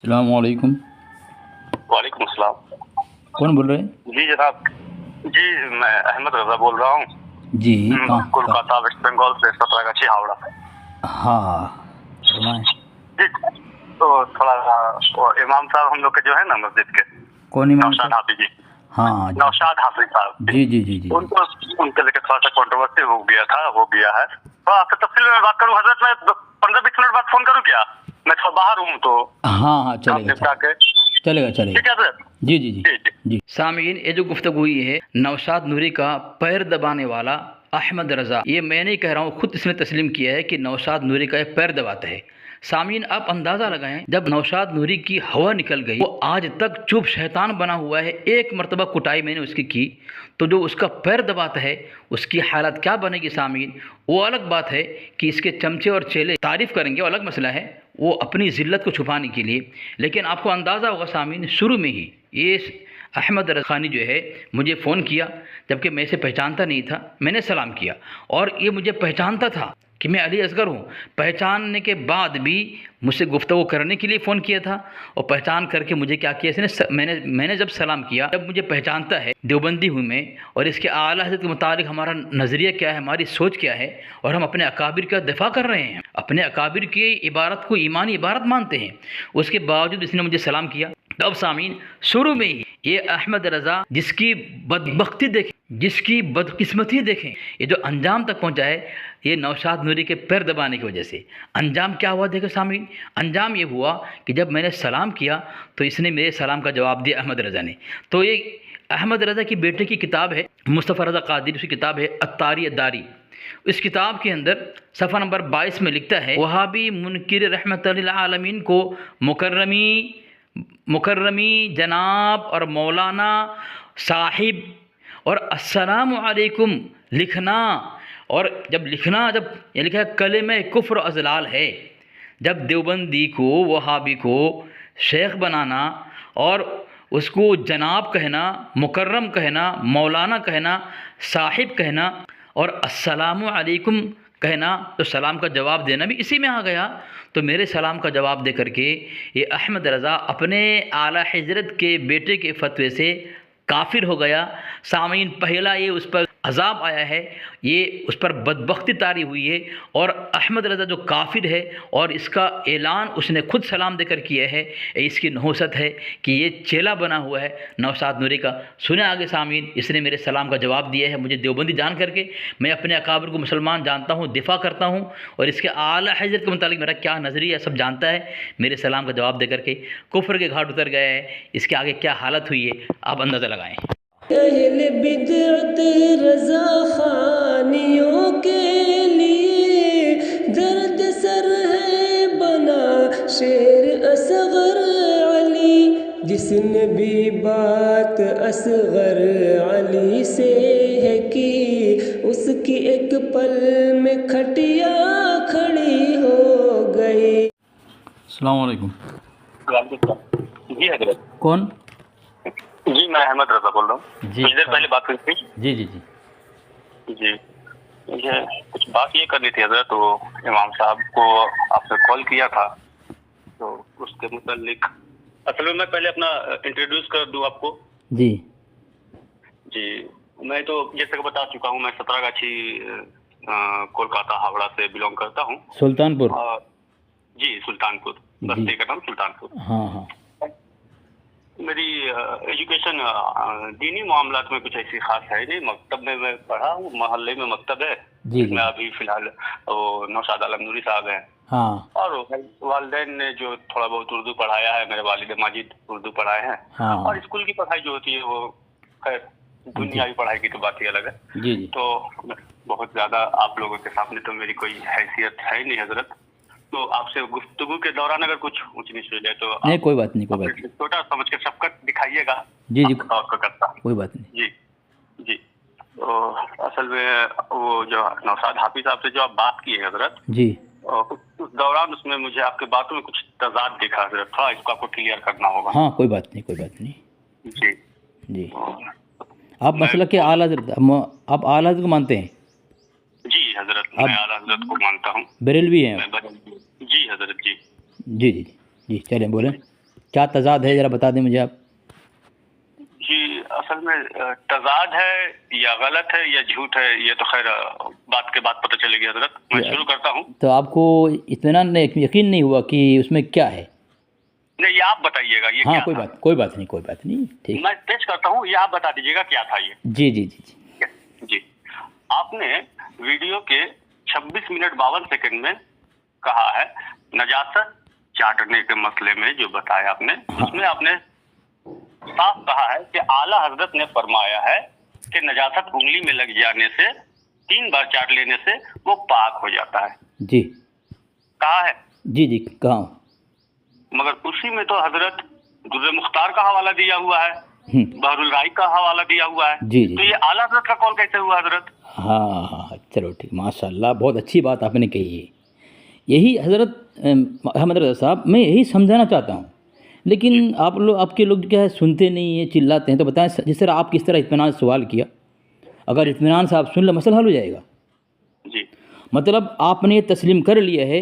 अस्सलामुअलैकुम। वालेकुम अस्सलाम। कौन बोल रहे हैं? जी जनाब, जी मैं अहमद रजा बोल रहा हूँ। जी कहाँ का? कोलकाता वेस्ट बंगाल से, सतरागाछी हावड़ा। हाँ फरमाएं। जी, तो थोड़ा वो इमाम साहब हम लोग के जो है ना मस्जिद के, कौन इमाम नौशाद साहब? हाफिज जी, हाँ जी नौशाद हाफिज साहब जी जी जी जी जी। उनको उनके लेके थोड़ा सा कंट्रोवर्सी हो गया है। तो आपसे तफसील में बात करूँ हजरत, मैं 15-20 मिनट बाद फोन करूँ क्या? मैं थोड़ा बाहर हूँ तो हाँ हाँ काम चलेगा निपटा के। चलेगा ठीक चलेगा। है हजरत? जी जी जी जी जी। जी। सामीन, ये जो गुफ्तगू हुई है नौशाद नूरी का पैर दबाने वाला अहमद रज़ा, ये मैं नहीं कह रहा हूँ, खुद इसने तस्लीम किया है कि नौशाद नूरी का ये पैर दबाता है। सामीन, आप अंदाज़ा लगाएं, जब नौशाद नूरी की हवा निकल गई, वो आज तक चुप शैतान बना हुआ है। एक मरतबा कुटाई मैंने उसकी की, तो जो उसका पैर दबाता है उसकी हालत क्या बनेगी सामीन। वो अलग बात है कि इसके चमचे और चेले तारीफ़ करेंगे, वो अलग मसला है, वो अपनी ज़िल्लत को छुपाने के लिए। लेकिन आपको अंदाज़ा होगा सामीन, शुरू में ही ये अहमद रज़ानी जो है मुझे फ़ोन किया, जबकि मैं इसे पहचानता नहीं था। मैंने सलाम किया और ये मुझे पहचानता था कि मैं अली असगर हूँ। पहचानने के बाद भी मुझसे गुफ्तगू करने के लिए फ़ोन किया था, और पहचान करके मुझे क्या किया इसने, मैंने जब सलाम किया, जब मुझे पहचानता है, देवबंदी हूँ मैं, और इसके आला हज़रत के मुतालिक हमारा नज़रिया क्या है, हमारी सोच क्या है, और हम अपने अकाबिर का दिफा कर रहे हैं, अपने अकाबिर की इबारत को ईमानी इबारत मानते हैं, उसके बावजूद इसने मुझे सलाम किया। तब सामीन, शुरू में ही ये अहमद रज़ा, जिसकी बदबख्ती देखें, जिसकी बदकिस्मती देखें, ये जो अंजाम तक पहुंचा है, ये नौशाद नूरी के पैर दबाने की वजह से। अंजाम क्या हुआ देखो सामीन, अंजाम ये हुआ कि जब मैंने सलाम किया तो इसने मेरे सलाम का जवाब दिया अहमद रज़ा ने। तो ये अहमद रज़ा की बेटे की किताब है, मुस्तफ़ा रज़ा कादिरी, उसकी किताब है अत्तारी अद्दारी। इस किताब के अंदर सफ़ा नंबर 22 में लिखता है, वहाबी मुनकिर रहमतुल लिल आलमीन को मुकर्रमी जनाब और मौलाना साहिब और अस्सलामु अलैकुम लिखना। और जब लिखना, जब ये लिखा है कलिमे कुफ्र अज़लाल है, जब देवबंदी को, वहाबी को शेख बनाना और उसको जनाब कहना, मुकर्रम कहना, मौलाना कहना, साहिब कहना और अस्सलामु अलैकुम कहना, तो सलाम का जवाब देना भी इसी में आ गया। तो मेरे सलाम का जवाब दे करके ये अहमद रज़ा अपने आला हज़रत के बेटे के फतवे से काफिर हो गया। सामीन, पहला ये उस पर अजाब आया है, ये उस पर बदबख्ती तारी हुई है, और अहमद रज़ा जो काफिर है, और इसका ऐलान उसने खुद सलाम देकर किया है, इसकी नहुसत है कि ये चेला बना हुआ है नौशाद नूरी का। सुने आगे सामीन, इसने मेरे सलाम का जवाब दिया है, मुझे देवबंदी जान करके, मैं अपने अकाबिर को मुसलमान जानता हूँ, दिफा करता हूँ, और इसके आला हज़रत के मुतालिक मेरा क्या नज़रिया सब जानता है। मेरे सलाम का जवाब दे करके कुफ्र के घाट उतर गया है। इसके आगे क्या हालत हुई है आप अंदाज़ा लगाएं। अहले बिदअत रज़ा खानियों के लिए दर्द सर है बना शेर असगर अली, जिसने भी बात असगर अली से है की, उसकी एक पल में खटिया खड़ी हो गई। अस्सलाम वालेकुम। जी हजरत। कौन? जी मैं अहमद रजा बोल रहा हूँ। जी कुछ देर पहले बात हुई थी। जी जी जी जी, मुझे कुछ बात ये करनी थी हजरत, तो इमाम साहब को आपने कॉल किया था, तो उसके मुतालिक असल में मैं पहले अपना इंट्रोड्यूस कर दूं आपको। जी जी, मैं तो जैसे कि बता चुका हूँ, मैं सतरागाछी कोलकाता हावड़ा से बिलोंग करता हूँ। सुल्तानपुर। जी, सुल्तानपुर, बस्ती का नाम सुल्तानपुर। हाँ हाँ। मेरी एजुकेशन दीनी मामलात में कुछ ऐसी खास है नहीं। मकतब में मैं पढ़ा हूँ, मोहल्ले में मकतब है जी जिसमें अभी फिलहाल वो नौशाद आलम नूरी साहब हैं, हाँ और वालिदैन ने जो थोड़ा बहुत उर्दू पढ़ाया है, मेरे वालिद माजिद उर्दू पढ़ाए हैं। हाँ और स्कूल की पढ़ाई जो होती है वो खैर दुनियावी पढ़ाई की तो बात ही अलग है। जी जी। तो बहुत ज़्यादा आप लोगों के सामने तो मेरी कोई हैसियत है नहीं हजरत, तो आपसे गुफ्तगू के दौरान अगर कुछ ऊंच नीच हो जाए तो नहीं, कोई बात नहीं, कोई बात नहीं। छोटा समझ के शफकत दिखाइएगा। जी जी, आपका करता। कोई बात नहीं। जी जी। तो असल में वो जो नौशाद हाफिज साहब से जो आप बात की है हजरत, जी उस दौरान उसमें मुझे आपके बातों में कुछ तजाद दिखा हजरत, थोड़ा इसको आपको क्लियर करना होगा। हाँ, कोई बात नहीं, कोई बात नहीं। जी जी, आप मसला के आला हज़रत, आप आला हज़रत को मानते हैं? जी हजरत, मैं आला हजरत को मानता हूँ। बरेलवी हैं? जी हजरत जी। जी जी जी, चलें बोलें। क्या तजाद है, ज़रा बता दें मुझे आप। जी, असल में तजाद है या गलत है या झूठ है, ये तो खैर बात के बाद पता चलेगी हजरत। मैं शुरू करता हूँ। तो आपको इत्मीनान यकीन नहीं हुआ कि उसमें क्या है? नहीं, ये आप बताइएगा ये हाँ, क्या कोई था? बात नहीं, ठीक। मैं पेश करता हूँ, ये आप बता दीजिएगा क्या था ये। जी जी जी जी। जी, आपने वीडियो के 26 मिनट 52 सेकंड में कहा है नजासत चाटने के मसले में जो बताया आपने, उसमें आपने साफ कहा है कि आला हजरत ने फरमाया है कि नजासत उंगली में लग जाने से 3 बार चाट लेने से वो पाक हो जाता है। जी कहा है? जी जी, कहा हूँ। मगर उसी में तो हजरत दुर्रे मुख्तार का हवाला दिया हुआ है, बहरुल राइक का हवाला दिया हुआ है। जी जी। तो ये आला हजरत का कौल कैसे हुआ हजरत? हाँ, चलो ठीक, माशाल्लाह, बहुत अच्छी बात आपने कही है। यही हज़रत अहमद रज़ा साहब, मैं यही समझाना चाहता हूँ, लेकिन आपके लोग क्या है, सुनते नहीं हैं, चिल्लाते हैं। तो बताएं, जिस तरह आप किस तरह इत्मीनान सवाल किया, अगर इत्मीनान से आप सुन ले, मसला हल हो जाएगा। जी, मतलब आपने ये तस्लीम कर लिया है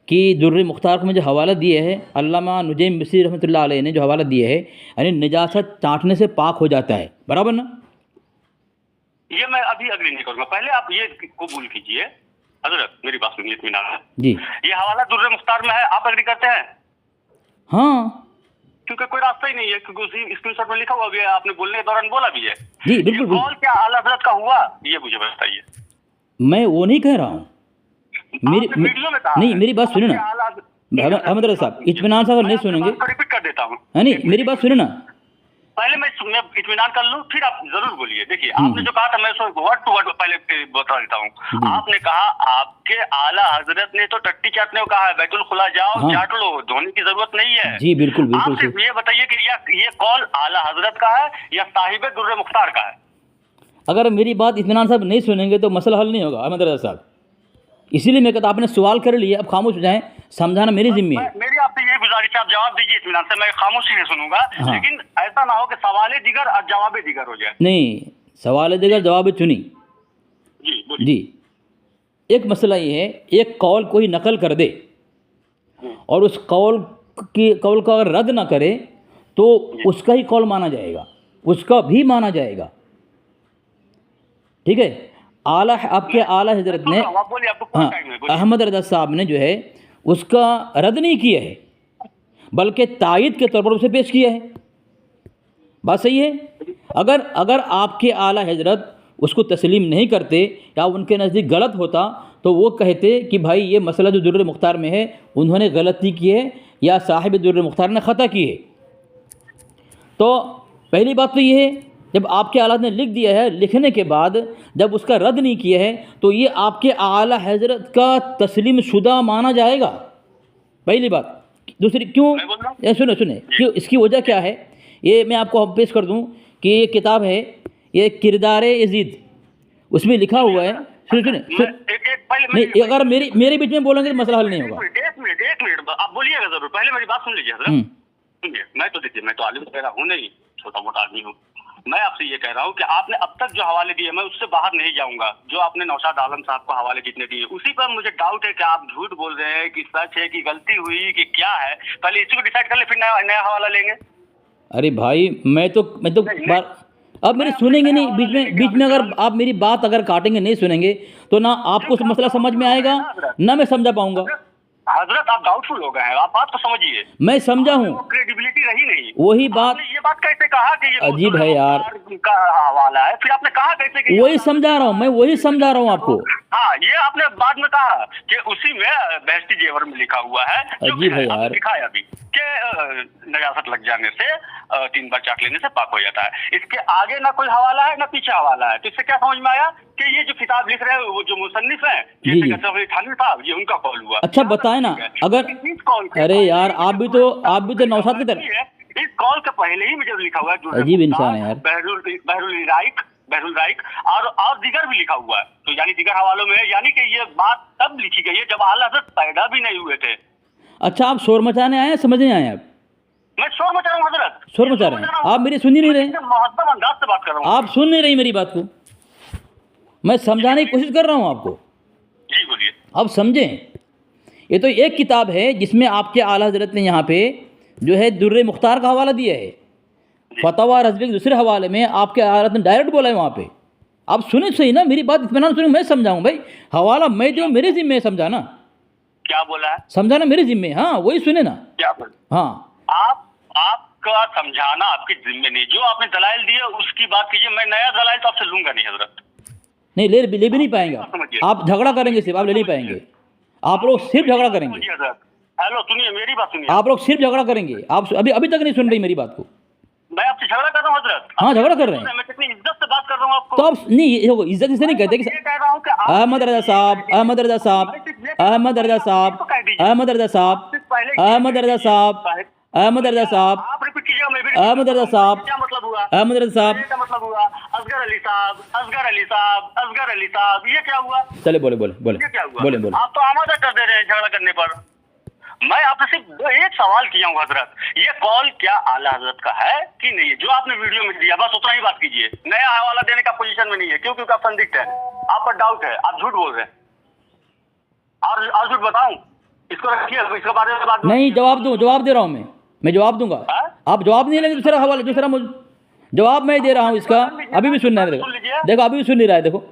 कि दुर्रे मुख्तार को मुझे हवाला दिया है, अल्लामा नुजैम मिस्री रहमतुल्लाह अलैह ने जो हवाला दिया है, यानी नजासत चाटने से पाक हो जाता है, बराबर ना? ये मैं अभी अग्री नहीं करूंगा, पहले आप ये कबूल कीजिए हजरत, मेरी बात सुनिए इत्मीनान जी। ये हवाला दुर्रे मुख्तार में है, आप अग्री करते हैं? हाँ, क्योंकि कोई रास्ता ही नहीं है, क्योंकि उसी स्क्रीनशॉट में लिखा हुआ भी है, आपने बोलने के दौरान बोला भी है। जी बिल्कुल। ये कॉल क्या आला हजरत का हुआ, ये मुझे बताइए। मैं वो नहीं कह रहा हूँ, वीडियो में कहा नहीं, है। मेरी बात सुनो ना अहमद रज़ा साहब, इत्मीनान से अगर नहीं सुनेंगे, रिपीट कर देता हूँ। है नहीं, मेरी बात सुनो ना। पहले मैं इत्मीनान कर लूं, फिर आप जरूर बोलिए। देखिए, आपने जो कहा था, मैं उसको वर्ड टू वर्ड पहले बता देता हूँ। आपने कहा आपके आला हजरत ने तो टट्टी चाटने को कहा है, बैतुल खुला जाओ, हाँ। चाट लो, धोने की जरूरत नहीं है। जी बिल्कुल बिल्कुल। आप सिर्फ ये बताइए कि ये कॉल आला हजरत का है या साहिब दुर्रे मुख्तार का है? अगर मेरी बात इत्मीनान साहब नहीं सुनेंगे तो मसला हल नहीं होगा अहमद रज़ा साहब, इसीलिए मैं कहता, आपने सवाल कर लिया, अब खामोश हो जाएं, समझाना मेरी जिम्मे है। मेरी आपसे ये गुजारिश है, आप जवाब दीजिए इत्मीनान से, मैं खामोशी से सुनूंगा। हाँ। लेकिन ऐसा ना हो कि सवाल दिगर और जवाब दिगर हो जाए। नहीं, सवाल दिगर जवाब चुनी। जी बोलिए। जी, एक मसला ये है, एक कौल कोई नकल कर दे और उस कौल को अगर रद्द ना करे तो उसका ही कौल माना जाएगा, उसका भी माना जाएगा, ठीक है। आपके आला हजरत ने, हाँ, अहमद रज़ा साहब ने जो है उसका रद्द नहीं किया है, बल्कि तायद के तौर पर उसे पेश किया है। बात सही है। अगर आपके आला हजरत उसको तस्लीम नहीं करते या उनके नज़दीक गलत होता तो वो कहते कि भाई ये मसला जो दुर्रे मुख्तार में है, उन्होंने गलती की है या साहिब दुर्रे मुख्तार ने ख़ता की है। तो पहली बात तो ये है, जब आपके आला ने लिख दिया है, लिखने के बाद जब उसका रद्द नहीं किया है तो ये आपके आला हजरत का तस्लीम शुदा माना जाएगा, पहली बात। दूसरी, क्यों, सुने क्यों, इसकी वजह क्या है, ये मैं आपको पेश कर दूं कि ये किताब है, ये किरदार यजीद, उसमें लिखा हुआ है। सुने नहीं, अगर मेरे बीच में बोलेंगे तो मसला हल नहीं होगा। एक मिनट आप बोलिएगा जरूर, पहले मेरी बात सुन लीजिए हजरत। सुनिए, मैं तो देखिए, मैं तो आलिम वगैरह हूँ नहीं, छोटा मोटा आदमी हूँ। मैं आपसे ये कह रहा हूँ कि आपने अब तक जो हवाले दिए, मैं उससे बाहर नहीं जाऊंगा। जो आपने नौशाद आलम साहब को हवाले जितने दिए, उसी पर मुझे डाउट है कि आप झूठ बोल रहे हैं कि सच है कि गलती हुई कि क्या है। पहले इसी को डिसाइड कर ले, फिर नया हवाला लेंगे। अरे भाई, मैं तो अब मेरे सुनेंगे नहीं, बीच में अगर आप मेरी बात अगर काटेंगे, नहीं सुनेंगे, तो ना आपको मसला समझ में आएगा ना मैं समझा पाऊंगा। हजरत आप डाउटफुल हो गए हैं, आप बात तो समझिए। मैं समझा हूँ, क्रेडिबिलिटी रही नहीं। वही बात, ये बात कैसे कहा कि ये अजीब है यार, का हवाला है, फिर आपने कहा कैसे कि वही समझा रहा हूँ मैं, वही समझा रहा हूँ आपको। हाँ, ये आपने बाद में कहा कि उसी में बहस्ती जेवर में लिखा हुआ है, अजीब है यार, दिखाया भी कि नजासत लग जाने से 3 बार चाट लेने से पाक हो जाता है। इसके आगे ना कोई हवाला है ना पीछे हवाला है। तो इससे क्या समझ में आया कि ये जो किताब लिख रहे हैं, वो जो मुसन्निफ है, जैसे थानवी साहब, ये उनका कॉल हुआ। अच्छा बताए ना, अगर, अरे यार, आप भी तो नौशाद की तरह, इस कॉल के पहले ही मुझे लिखा हुआ है, अजीब इंसान है यार, बहरुल राइक और दिगर भी लिखा हुआ है। तो यानी दिगर हवालों में, यानी कि ये बात तब लिखी गई है जब आला हज़रत पैदा भी नहीं हुए थे। अच्छा, आप शोर मचाने आए हैं, समझने आए हैं आप? मैं शोर मचा रहा हूँ हजरत, शोर मचा रहे हैं आप, मेरी सुन ही नहीं रहे, मुहद्दब अंदाज से बात कर रहा हूँ। आप सुन नहीं रही मेरी बात को, मैं समझाने की कोशिश कर रहा हूँ आपको। जी बोलिए। अब समझें, ये तो एक किताब है जिसमें आपके आला हज़रत ने यहाँ पे जो है दुर्र मुख्तार का हवाला दिया है, फतवा रज़वी के दूसरे हवाले में आपके आलत ने डायरेक्ट बोला है वहाँ पे। आप सुने सही ना मेरी बात, इत्मीनान सुने, मैं समझाऊँ भाई, हवाला मैं दूँ मेरे ज़िम्मे समझाना, क्या बोला है? समझाना मेरे ज़िम्मे, हाँ वही सुने ना। क्या बोला? हाँ आपका समझाना आपके जिम्मे नहीं, जो आपने दलाइल दिए उसकी बात कीजिए। मैं नया दलाइल तो आपसे लूंगा नहीं हजरत। नहीं ले भी नहीं पाएंगे आप झगड़ा करेंगे सिर्फ, आप ले नहीं पाएंगे, आप लोग सिर्फ झगड़ा करेंगे। हेलो सुनिए, मेरी बात सुनिए। आप लोग सिर्फ झगड़ा करेंगे, आप अभी तक नहीं सुन रही मेरी बात को। मैं आपसे झगड़ा कर रहा हूँ हजरत। हाँ झगड़ा कर रहे हैं, मैं कितनी इज्जत से बात कर रहा हूँ आपको। तो आप नहीं देखो इज्जत इसे नहीं कहते कि ये कह रहा हूँ कि अहमद रजा साहब, अहमद रजा साहब, अहमद रजा साहब, अहमद रजा साहब, अहमद रजा साहब, अहमद रजा साहब, आप रिपीट कीजिएगा, मैं भी अहमद रजा साहब, क्या मतलब हुआ? अहमद रजा साहब, क्या मतलब हुआ? असगर अली साहब, असगर अली साहब, असगर अली साहब, ये क्या हुआ? चले बोले बोले बोले ये क्या हुआ? बोले बोले। आप तो आमादा कर दे रहे हैं झगड़ा करने पर। मैं आपसे सिर्फ एक सवाल किया हूँ हजरत, ये कॉल क्या आला हजरत का है कि नहीं है? जो आपने वीडियो में दिया बस उतना ही बात कीजिए। नया हवाला देने का पोजीशन में नहीं है, क्योंकि आप संदिग्ध है, आप पर डाउट है, आप झूठ बोल रहे हैं। और झूठ बताऊं, इसको रखिए, इसके बारे में बात नहीं जवाब दे रहा हूँ मैं जवाब दूंगा। आप जवाब नहीं लेंगे दूसरा हवाला, दूसरा जवाब मैं दे रहा हूँ इसका। अभी भी सुन रहा है, देखो अभी भी सुन नहीं रहा है, देखो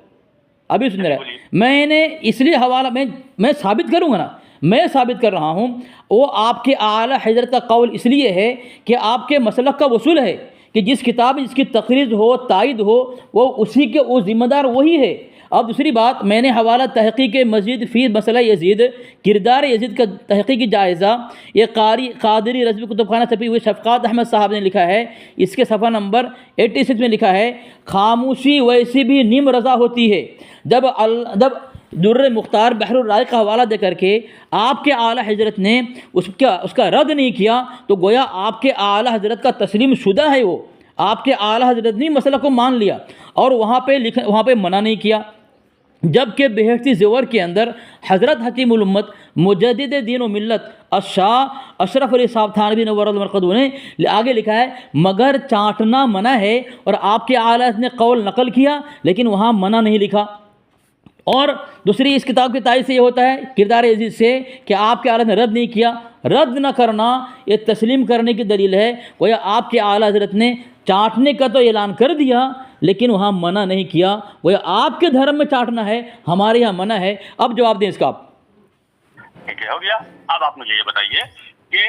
अभी सुन रहा है। मैंने इसलिए हवाला मैं साबित करूँगा ना, मैं साबित कर रहा हूँ, वो आपके आला हज़रत का कौल इसलिए है कि आपके मसलक का वसूल है कि जिस किताब में जिसकी तकरीज़ हो, तायद हो, वो उसी के वो ज़िम्मेदार वही है। अब दूसरी बात, मैंने हवाला तहक़ीक़ मज़ीद फ़ी मसला यज़ीद, किरदार यज़ीद का तहक़ीक़ी जायज़ा, ये क़ादरी रज़वी कुतुबखाना छपी हुई शफ़क़ात अहमद साहब ने लिखा है, इसके सफ़ा नंबर 86 में लिखा है, खामोशी वैसी भी निम रज़ा होती है। जब दुर्र मुख्तार बहरुर राय का हवाला दे करके आपके आला हज़रत ने उसका रद्द नहीं किया, तो गोया आपके आला हज़रत का तस्लीम शुदा है, वो आपके आला हज़रत ने मसला को मान लिया और वहाँ पे मना नहीं किया। जबकि बेहती ज़वर के अंदर हज़रत हकीमुल उम्मत मुजद्दिद दीन व मिल्लत शाह अशरफ अली साहब थानवी नव्वरल मरक़दहू ने आगे लिखा है, मगर चाटना मना है, और आपके आला ने कौल नकल किया लेकिन वहाँ मना नहीं लिखा। और दूसरी इस किताब की तारीफ़ से ये होता है किरदार अजीज़ से कि आपके आला ने रद्द नहीं किया। रद्द न करना ये तस्लीम करने की दलील है, गोया आपके आला हज़रत ने चाटने का तो ऐलान कर दिया लेकिन वहाँ मना नहीं किया। गोया आपके धर्म में चाटना है, हमारे यहाँ मना है। अब जवाब दें इसका आप। ठीक है, हो गया। अब आप मुझे ये बताइए कि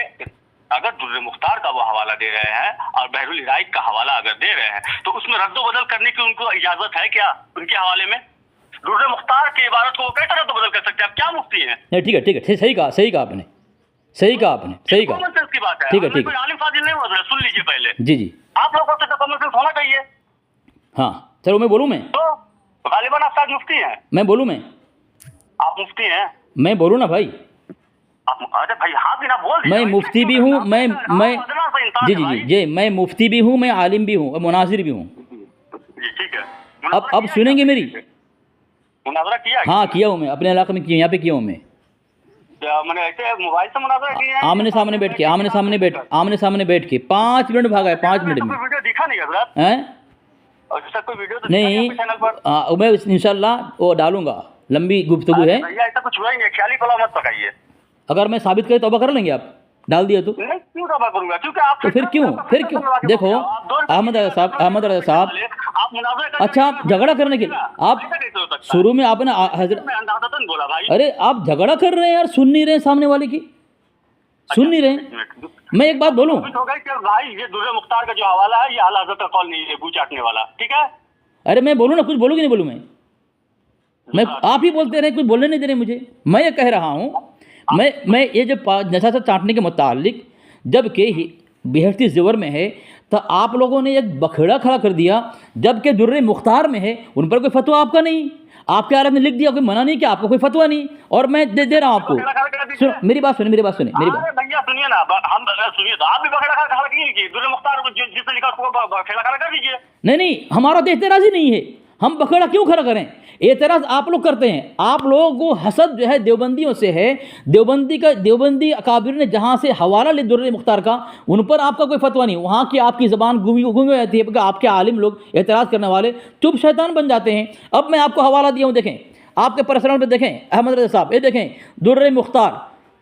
अगर दुर्र मुख्तार का वो हवाला दे रहे हैं और बहरुल राइक का हवाला अगर दे रहे हैं, तो उसमें रद्द बदल करने की उनको इजाज़त है क्या? उनके हवाले में दुर्र मुख्तार की इबारत को कैसे रद्द बदल कर सकते हैं? आप क्या मुफ्ती हैं? नहीं ठीक है, सही कहा आपने, सही कहा। की बात है, ठीक है। कोई आलिम फाजिल नहीं हुआ, सुन लीजिए पहले। जी आप लोगों को तो कॉमन सेंस होना चाहिए। हाँ चलो मैं बोलूँ, मैं तो गालिबन आप मुफ्ती हैं। मैं बोलूँ, आप मुफ्ती हैं, मैं बोलूँ ना भाई। अरे भाई हाँ भी ना बोल, मैं मुफ्ती भी हूँ, मैं जी मैं मुफ्ती भी हूँ, मैं आलिम भी हूँ और मुनाजिर भी हूँ। ठीक है, अब सुनेंगे मेरी? मुनाजरा किया? हाँ किया हूँ मैं, अपने इलाके में किया, यहाँ पे किया हूँ मैं। मैंने ऐसे मोबाइल से मुनाजरा किया है? आमने सामने बैठ के 5 मिनट भागा है, 5 मिनट में। वीडियो दिखा नहीं हजरत? हैं? ऐसा कोई वीडियो तो नहीं, चैनल पर? मैं इंशाल्लाह वो डालूंगा, लंबी गुफ्तगू है। भैया ऐसा कुछ हुआ ही नहीं, ख्याली कला मत पकाइए। अगर मैं साबित करे तौबा कर लेंगे आप, डाल दिया तो? नहीं, क्यों तौबा करूंगा? क्योंकि आप तो फिर क्यों देखो अहमद रजा साहब, अच्छा आप झगड़ा करने के लिए आप शुरू में आपने हजरत, बोला भाई, अरे आप झगड़ा कर रहे हैं यार, सुन नहीं रहे सामने वाले की, सुन नहीं रहे। मैं एक बात बोलूं भाई, ये दुर्र मुख्तार का जो हवाला है ये आला हज़रत का कॉल नहीं है, बू चाटने वाला, ठीक है? अरे मैं बोलूं ना, कुछ बोलूं कि नहीं बोलूं? मैं आप ही बोलते रहे, कुछ बोलने नहीं दे रहे मुझे। मैं ये कह रहा हूँ, मैं ये जो नशा से चाटने के मुतालिक जबकि बेहती ज़वर में है, तो आप लोगों ने एक बखेड़ा खड़ा कर दिया, जबकि दुर्र मुख्तार में है, उन पर कोई फतवा आपका नहीं, आपके आलम ने लिख दिया, कोई मना नहीं किया, आपको कोई फतवा नहीं, और मैं दे रहा हूँ आपको। सुनो मेरी बात सुनिए, भैया सुनिए ना, हम सुनिए तो आप भी बखेड़ा खड़ा कीजिए, दुर्र मुख्तार को जिसने लिखा उसको बखेड़ा खड़ा कर दीजिए। नहीं, हमारा तो एतराज़ ही नहीं है, हम बखेड़ा क्यों खड़ा करें? एतराज़ आप लोग करते हैं। आप लोगों को हसद जो है देवबंदियों से है, देवबंदी अकाबिर ने जहाँ से हवाला ले दुर्र मुख्तार का, उन पर आपका कोई फतवा नहीं, वहाँ की आपकी ज़बान गूंगी हो जाती है, क्योंकि आपके आलिम लोग एतराज़ करने वाले चुप शैतान बन जाते हैं। अब मैं आपको हवाला दिया हूँ, देखें आपके पर्सनल पे, देखें अहमद रजा साहब, ये देखें दुर्र मुख्तार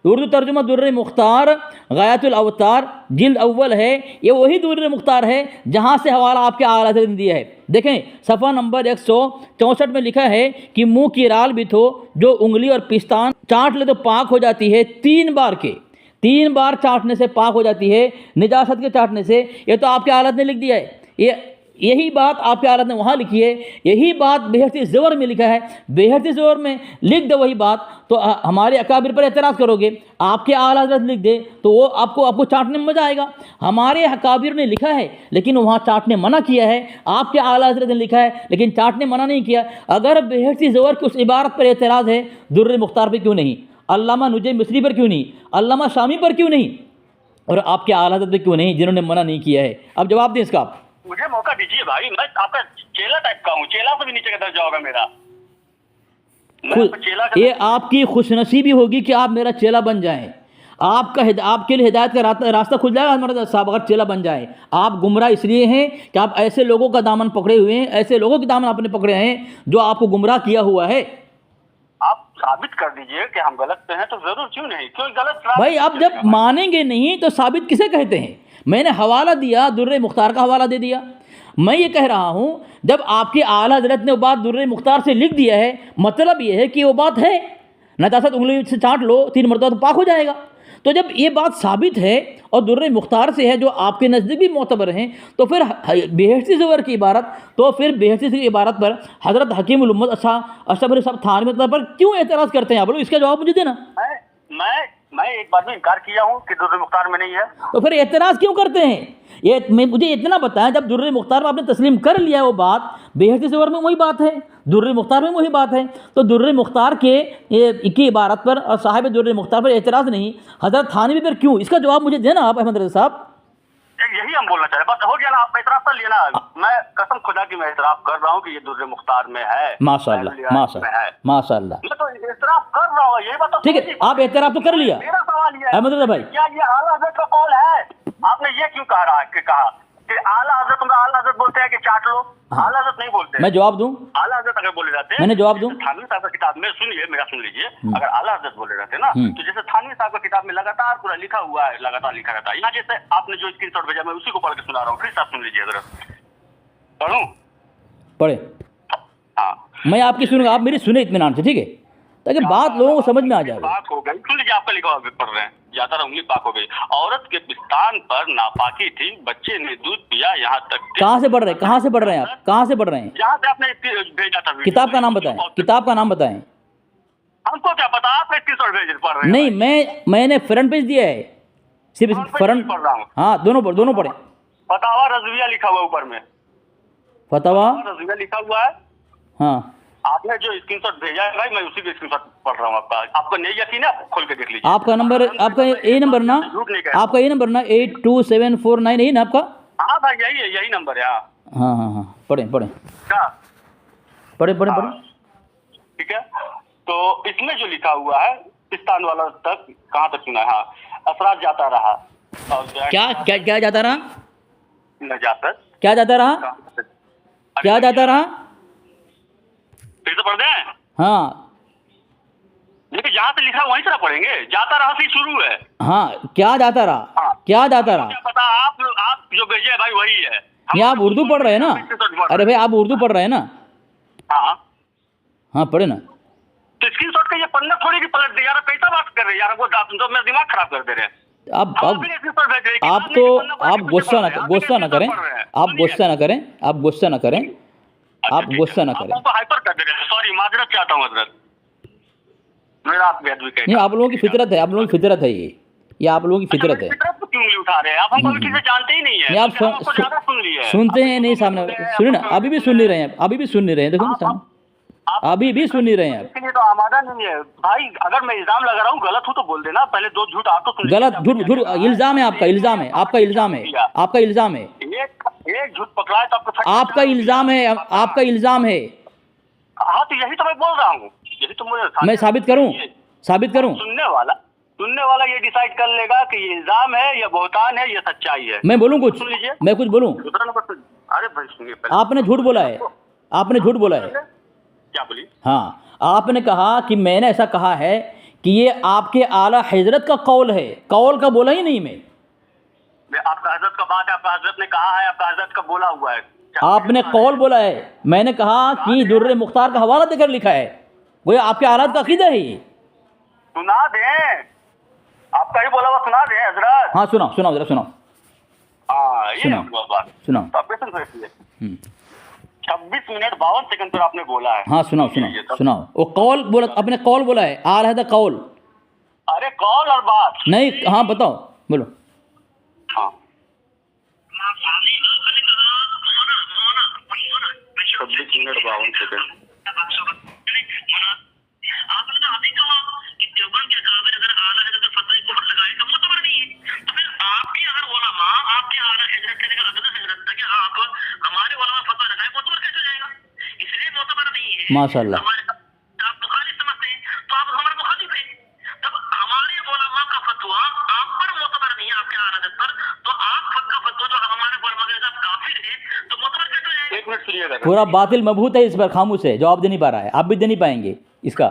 उर्दू तर्जुमा दुर्र मुख्तार गायतुल अवतार जिल्द अव्वल है, ये वही दुर्र मुख्तार है जहाँ से हवाला आपके आला हज़रत ने दिया है। देखें सफ़ा नंबर 164 में लिखा है कि मुंह की राल भी तो जो उंगली और पिस्तान चाट ले तो पाक हो जाती है 3 बार के, 3 बार चाटने से पाक हो जाती है निजासत के चाटने से। ये तो आपके आलत ने लिख दिया है, यही बात आपके आलत ने वहाँ लिखी है, यही बात बेहती ज़बर में लिखा है। बेहती ज़बर में लिख दे वही बात तो हमारे अकाबिर पर एतराज़ करोगे। आपके आला हज़रत लिख दे तो वो आपको चाटने में मज़ा आएगा। हमारे अकाबिर ने लिखा है लेकिन वहाँ चाटने मना किया है, आपके आला हज़रत ने लिखा है लेकिन चाटने मना नहीं किया। अगर बेहती ज़बर की उस इबारत पर एतराज़ है, दुर्र मुख्तार पर क्यों नहीं, अल्लामा नुजै मिस्री पर क्यों नहीं, अल्लामा शामी पर क्यों नहीं, और आपके आला हज़रत पर क्यों नहीं जिन्होंने मना नहीं किया है? अब जवाब दें इसका। आप मुझे मौका दीजिए भाई, मैं आपका चेला टाइप का हूँ, चेला से भी नीचे का दर्जा होगा मेरा। ये आपकी खुशनसीबी होगी कि आप मेरा चेला बन जाएं। आपके लिए हिदायत का रास्ता खुल जाएगा हमारे साहब अगर चेला बन जाए। आप गुमराह इसलिए हैं कि आप ऐसे लोगों का दामन पकड़े हुए हैं, ऐसे लोगों के दामन आपने पकड़े हैं जो आपको गुमराह किया हुआ है। आप साबित कर दीजिए कि हम गलत पे हैं तो जरूर, क्यों नहीं, क्यों गलत भाई। आप जब मानेंगे नहीं तो साबित किसे कहते हैं? मैंने हवाला दिया, दुर्र मुख्तार का हवाला दे दिया। मैं ये कह रहा हूँ जब आपके आला हज़रत ने वो बात दुर्र मुख्तार से लिख दिया है, मतलब ये है कि वो बात है, नजासत उंगली से चाट लो 3 मरतबा तो पाक हो जाएगा। तो जब ये बात साबित है और दुर्र मुख्तार से है जो आपके नज़दीक भी मोतबर हैं, तो फिर बेहसी ज़बर की इबारत, तो फिर बेहसी की इबारत पर हज़रत हकीमुल उम्मत अशरफ साहब थानवी पर क्यों एतराज़ करते हैं आप लोग? इसका जवाब मुझे देना। मैं एक बार भी इनकार किया हूँ कि दुर्र मुख्तार में नहीं है, तो फिर एतराज़ क्यों करते हैं? मुझे इतना बताएं, जब दुर्र मुख्तार में आपने तस्लीम कर लिया वो बात, बेहसी ज़बर में वही बात है, दुर्र मुख्तार में वही बात है, तो दुर्र मुख्तार की इबारत पर और साहिब दुर्र मुख्तार पर एतराज़ नहीं, हज़रत थानवी पर क्यों? इसका जवाब मुझे देना आप अहमद रज़ा साहब। यही हम बोलना चाह रहे, बस हो गया ना, आप एतराफ़ कर लिया ना। मैं कसम खुदा की मैं एतराफ़ कर रहा हूँ कि ये दुर्र मुख्तार में है। माशाअल्लाह माशाअल्लाह माशाअल्लाह, मैं तो एतराफ़ कर रहा हूँ, यही बात। ठीक है, आप एतराफ़ तो कर लिया। मेरा सवाल ये है अहमद रज़ा भाई, क्या ये आला हज़रत का कौल है? आपने ये क्यों कहा कि आला हज़रत बोलते हैं कि चाट लो? आला हज़रत नहीं बोलते। मैं जवाब दूं? आला हज़रत अगर बोले जाते हैं, मैंने जवाब दूं? थानवी साहब की किताब में सुनिए, मेरा सुन लीजिए, अगर आला हज़रत बोले रहते ना तो जैसे थानवी साहब की किताब में लगातार पूरा लिखा हुआ है, लगातार लिखा रहता है। यहाँ जैसे आपने जो स्क्रीनशॉट भेजा मैं उसी को पढ़ के सुना रहा हूँ, फिर साहब सुन लीजिए जरा। पढ़ूं? पढ़े। हाँ, मैं आपकी सुनूंगा, आप मेरी सुने इत्मीनान से, ठीक है, ताकि बात लोगों को समझ में आ जाए। पाक हो गई, सुन लीजिए, आपका लिखा हुआ पढ़ रहे हैं। ज्यादा उंगली पाक हो गई, औरत के पिस्तान पर नापाकी थी, बच्चे ने दूध पिया, यहाँ तक। कहाँ से पढ़ रहे हैं? कहाँ से पढ़ रहे हैं आप? कहाँ से पढ़ रहे हैं? जहाँ से आपने भेजा था। किताब का नाम बताएं, किताब का नाम बताएं। हमको क्या पता, आपने स्क्रीनशॉट भेज पढ़ रहे हैं। नहीं, मैंने फ्रंट पेज दिया है, सिर्फ फ्रंट पढ़ रहा हूँ। हाँ, दोनों पढ़े। फतावा रज़विया लिखा हुआ ऊपर में, फतावा रज़विया लिखा हुआ है। हाँ, आपने जो स्क्रीनशॉट भेजा है भाई, मैं उसी के स्क्रीनशॉट पढ़ रहा हूँ। आपको नहीं यकीन है, आप खोल के देख लीजिए। आपका नंबर, आपका ये नंबर ना, आपका ये नंबर ना 82749 यही ना आपका? हाँ भाई, यही है, यही नंबर है। हाँ, पढ़े क्या पढ़े। ठीक है, तो इसमें जो लिखा हुआ है पिस्तान वाला तक कहाँ तक सुना है? हाँ, असरात जाता रहा और क्या जाता रहा? नजासत क्या जाता रहा? क्या जाता रहा? फिर से पढ़ दें? हाँ, देखिए जहाँ से लिखा वहीं से ना पढ़ेंगे, जाता रहा से शुरू है। हाँ, क्या जाता रहा? हाँ। क्या जाता रहा? क्या पता, आप जो भेजे भाई वही है। नहीं, आप उर्दू पढ़ रहे हैं ना? अरे भाई, आप उर्दू पढ़ रहे हैं ना? हाँ, पढ़े ना। तो स्क्रीनशॉट का ये पन्ना थोड़ी भी पलट दे यार, कैसा बात कर रहे हैं यार, वो तो मेरा दिमाग खराब कर दे रहे हैं। आप गुस्सा ना करें, आप गुस्सा ना करें। हाइपर कर दे रहे हैं, सॉरी, माजरत चाहता हूँ हज़रत, मेरा आप एडवोकेट। नहीं, आप लोगों की फितरत है, ये आप लोगों की फितरत है। क्यों नहीं उठा रहे हैं आप? हमको किसी से जानते ही नहीं है। आप सुन लिए सुनते हैं नहीं, सामने सुनिए ना, अभी भी सुन नहीं रहे हैं, देखो ना सामने, अभी भी सुन नहीं रहे हैं आप। इसके लिए तो आमादा नहीं है भाई। अगर मैं इल्जाम लगा रहा हूँ गलत हूँ तो बोल देना, पहले 2 झूठ आप तो सुन। गलत झूठ इल्जाम है, आपका इल्जाम है। एक झूठ पकड़ा है तो आपका इल्जाम है। हाँ, तो यही तो मैं बोल रहा हूँ, यही तो मुझे। मैं साबित करूँ? सुनने वाला ये डिसाइड कर लेगा कि ये इल्जाम है, या बहतान है, या सच्चाई है। मैं बोलूँ कुछ? मैं कुछ बोलूँ? अरे भाई सुनिए, आपने झूठ बोला है, क्या बोली? हाँ, आपने कहा कि मैंने ऐसा कहा है कि ये आपके आला हजरत का कौल है, कौल का बोला ही नहीं मैं। आपका हजरत का बात है, आपका हजरत ने कहा है, आपका हजरत का बोला हुआ है। आपने कौल बोला है, मैंने कहा कि दुर्र मुख्तार का हवाला देकर लिखा है, वो आपके आलात का अकीदा है ये। सुना दें, आपका ही बोला हुआ सुना दें हजरत। हाँ सुनाओ सुनाओ जरा सुनाओ। हाँ ये सुनाओ। बात सुनाओ। तो आपके सुन सकती है। 26 मिनट 52 सेकंड पर आपने बोला है। हाँ सुनाओ सुनाओ सुनाओ। वो कौल बोला, अपने कौल बोला है, आ रहा था कौल। अरे कौल और बात नहीं, हाँ बताओ, बोलो। हाँ 26 मिनट 52 सेकंड। माशाअल्लाह। एक मिनट सुनिएगा। पूरा बातिल मबहूत है इस पर, खामोश है, जवाब दे नहीं पा रहा है, आप भी दे नहीं पाएंगे इसका।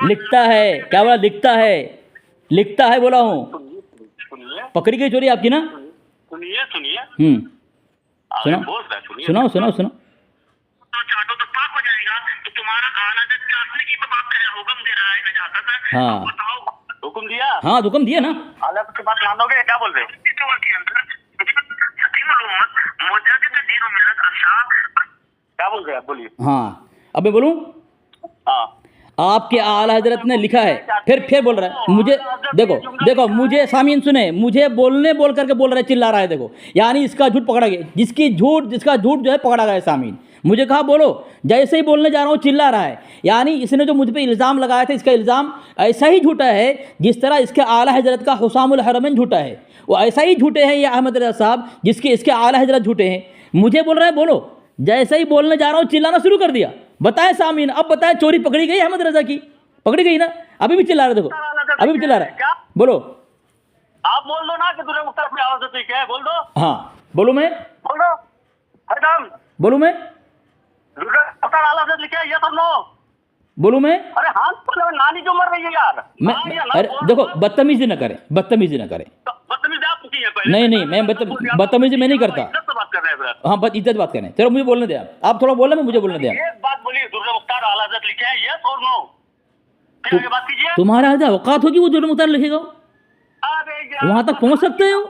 लिखता है, क्या बोला? लिखता है, लिखता है बोला हूँ। सुनिए पकड़ी गई चोरी आपकी ना। सुनिए सुनिए सुनाओ बोल रहा है, सुनिए। सुनाओ सुनाओ सुनाओ। हाँ हुक्म दिया। हाँ हुक्म दिया ना। अल्लाह की बात मानोगे? क्या बोल रहे हो? क्या बोल रहे हैं आप? बोलिए। हाँ अब मैं बोलूँ? हाँ आपके आला हजरत ने लिखा है, फिर बोल रहा है मुझे। देखो देखो, मुझे सामीन सुने, मुझे बोलने बोल करके बोल रहा है, चिल्ला रहा है। देखो यानी इसका झूठ पकड़ा गया, जिसका झूठ जो है पकड़ा गया है। सामीन मुझे कहा बोलो, जैसे ही बोलने जा रहा हूँ चिल्ला रहा है। यानी इसने जो मुझ पे इल्ज़ाम लगाया था, इसका इल्ज़ाम ऐसा ही झूठा है जिस तरह इसके आला हजरत का हुसामुल हरमैन झूठा है। वो ऐसा ही झूठे हैं ये अहमद रज़ा साहब, जिसके इसके आला हजरत झूठे हैं। मुझे बोल रहा है बोलो, जैसे ही बोलने जा रहा हूँ चिल्लाना शुरू कर दिया। बताए सामीन, अब बताए, चोरी पकड़ी गई अहमद रज़ा की? पकड़ी गई ना? अभी भी चिल्ला रहा है, देखो अभी भी चिल्ला रहा है। बोलो, आप बोल दो ना कि दुर्रे मुख्तार अपनी आवाज से ठीक है, बोल दो। हाँ बोलो, मैं बोल दो। हरदम बोलूँ, मैं दुर्रे मुख्तार आला से लिखे ये सब नो। बोलूँ मैं? अरे हाँ तो नानी जो मर रही है यार। मैं हाँ या ना अरे बोल देखो, दो। बदतमीजी न करें, बदतमीजी न करें। तो बदतमीजी आप की है पहले। नहीं नहीं, मैं बदतमीजी मैं नहीं करता। इज्जत से बात कर रहे हैं सर। हाँ बस इज्जत बात करें। चलो मुझे बोलने दे, आप थोड़ा बोलना, मैं मुझे बोलने दे। एक बात बोलिए, दुर्रे मुख्तार आला से लिखे हैं यस और नो, फिर आगे बात कीजिए। तुम्हारा आधा औकात होगी वो दुर्र मुख्तार लिखेगा, अरे यार, वहां तक पहुंच सकते हो?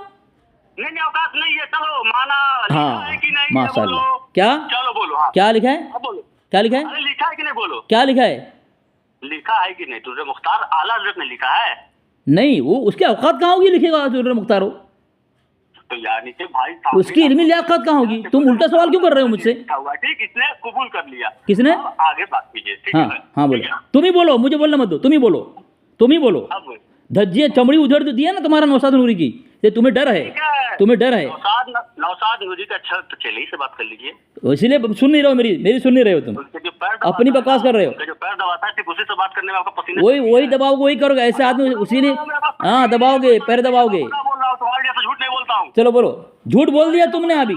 नहीं औकात नहीं है। चलो माना लिखा हाँ है कि नहीं है, माशाल्लाह। बोलो। क्या चलो बोलो। हाँ क्या लिखा है? अब बोलो। क्या लिखा है? अरे लिखा है कि नहीं बोलो। क्या लिखा है? लिखा है कि नहीं? दुर्रे मुख्तार आला हजरत ने लिखा है। नहीं, वो उसकी औकात कहाँ होगी लिखेगा दुर्र मुख्तार हो? तो यानी कि भाई साहब उसकी इल्मी लियाकत कहाँ होगी? तुम उल्टा सवाल क्यों कर रहे हो मुझसे? लिखा हुआ है, ठीक, इसने कबूल कर लिया। किसने? अब आगे बात कीजिए, ठीक हाँ है? हाँ ठीक बोलो, है? तुम ही बोलो, मुझे बोलना मत दो, तुम ही बोलो, तुम ही बोलो। अब धज्जियाँ चमड़ी उधर तो दिया ना तुम्हारा नौशाद नूरी की, ये तुम्हें डर है, ठीक है। तुम्हें डर है, नौशाद नूरी का अच्छा, तो चलिए से बात कर लीजिए। इसीलिए सुन नहीं रहे हो, मेरी सुन नहीं रहे हो तुम, उनके जो पैर अपनी दबाता बकवास कर रहे हो। उनके जो पैर दबाता है, सिर्फ उसी से बात करने में आपका पसीना वही दबाओगे, वही करोगे, ऐसे आदमी उसी ने, हाँ दबाओगे, पैर दबाओगे। बोल रहा हूँ, तुम्हारे जैसा झूठ नहीं बोलता हूँ। चलो बोलो, झूठ बोल दिया तुमने अभी,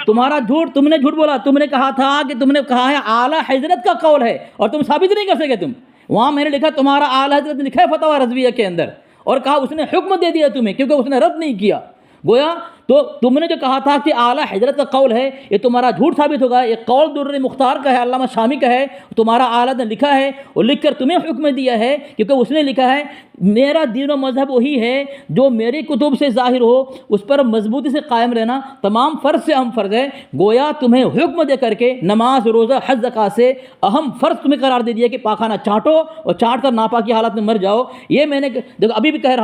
तुम्हारा झूठ, तुमने झूठ बोला। तुमने कहा था कि तुमने कहा है आला हजरत का कौल है, और तुम साबित नहीं कर सके। तुम वहाँ मैंने लिखा तुम्हारा आला हज़रत ने लिखा है फतवा रज़विया के अंदर, और कहा उसने हुक्म दे दिया तुम्हें, क्योंकि उसने रद्द नहीं किया। गोया तो तुमने जो कहा था कि आला हज़रत का कौल है, ये तुम्हारा झूठ साबित होगा। ये कौल दुर्र मुख्तार का है, अल्लामा शामी का है, तुम्हारा आला ने लिखा है और लिख कर तुम्हें हुक्म दिया है, क्योंकि उसने लिखा है मेरा दीन व मज़हब वही है जो मेरी कुतुब से ज़ाहिर हो, उस पर मजबूती से कायम रहना तमाम फ़र्ज से अहम फ़र्ज़ है। गोया तुम्हें हुक्म दे करके नमाज, रोज़ा, हज, ज़कात से अहम फ़र्ज़ तुम्हें करार दे दिया कि पाखाना चाटो और चाट कर नापाकी हालत में मर जाओ। ये मैंने देखो अभी भी कह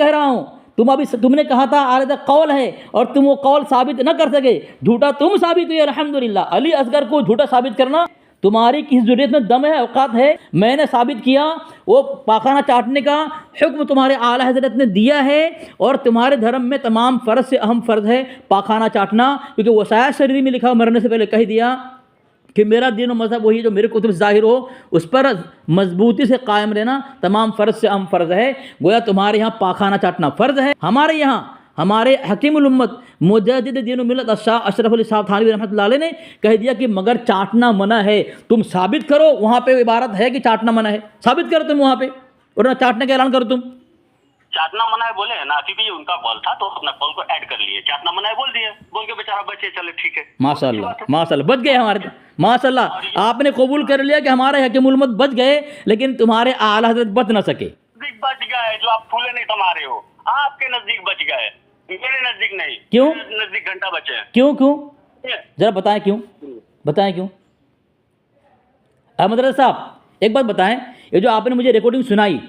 रहा हूँ, तुमने कहा था आला कौल है और तुम वो कौल साबित न कर सके, झूठा तुम साबित हुए अल्हम्दुलिल्लाह। अली असगर को झूठा साबित करना तुम्हारी किस ज़रूरत में दम है, औकात है। मैंने साबित किया वो पाखाना चाटने का हुक्म तुम्हारे आला हज़रत ने दिया है, और तुम्हारे धर्म में तमाम फ़र्ज से अहम फ़र्ज है पाखाना चाटना, क्योंकि वसाया शरीर में लिखा, मरने से पहले कह दिया कि मेरा दीन व मज़हब वही जो मेरे कुतुब ज़ाहिर हो, उस पर मजबूती से कायम रहना तमाम फ़र्ज से अहम फ़र्ज़ है। गोया तुम्हारे यहाँ पाखाना चाटना फ़र्ज़ है। हमारे यहाँ हमारे हकीमुल उम्मत मुजद्दिद दीन मिल्लत अशरफ अली साहब थानवी रहमतुल्लाह अलैह ने कह दिया कि मगर चाटना मना है। तुम साबित करो, वहाँ पे इबारत है कि चाटना मना है, साबित करो तुम वहाँ पे, और ना चाटने का ऐलान करो तुम। चाटना मना है बोले ना, क्योंकि उनका कॉल था तो अपना कॉल को ऐड कर लिए, चाटना मना है बोल दिए, बोल के बेचारा बचे, चले ठीक है, माशाल्लाह माशाल्लाह बच गए हमारे, माशाल्लाह आपने कबूल कर लिया कि हमारे हकीमुल उम्मत बच गए, लेकिन तुम्हारे आला हज़रत बच ना सके। नजदीक बच गए, जो आप फूले नहीं थमा रहे हो, आपके नजदीक बच गए, मेरे नजदीक नहीं। क्यों? मेरे नजदीक घंटा बचे हैं। क्यों जरा बताएं क्यों, अहमद रज़ा साहब एक बात बताएं, ये जो आपने मुझे रिकॉर्डिंग सुनाई,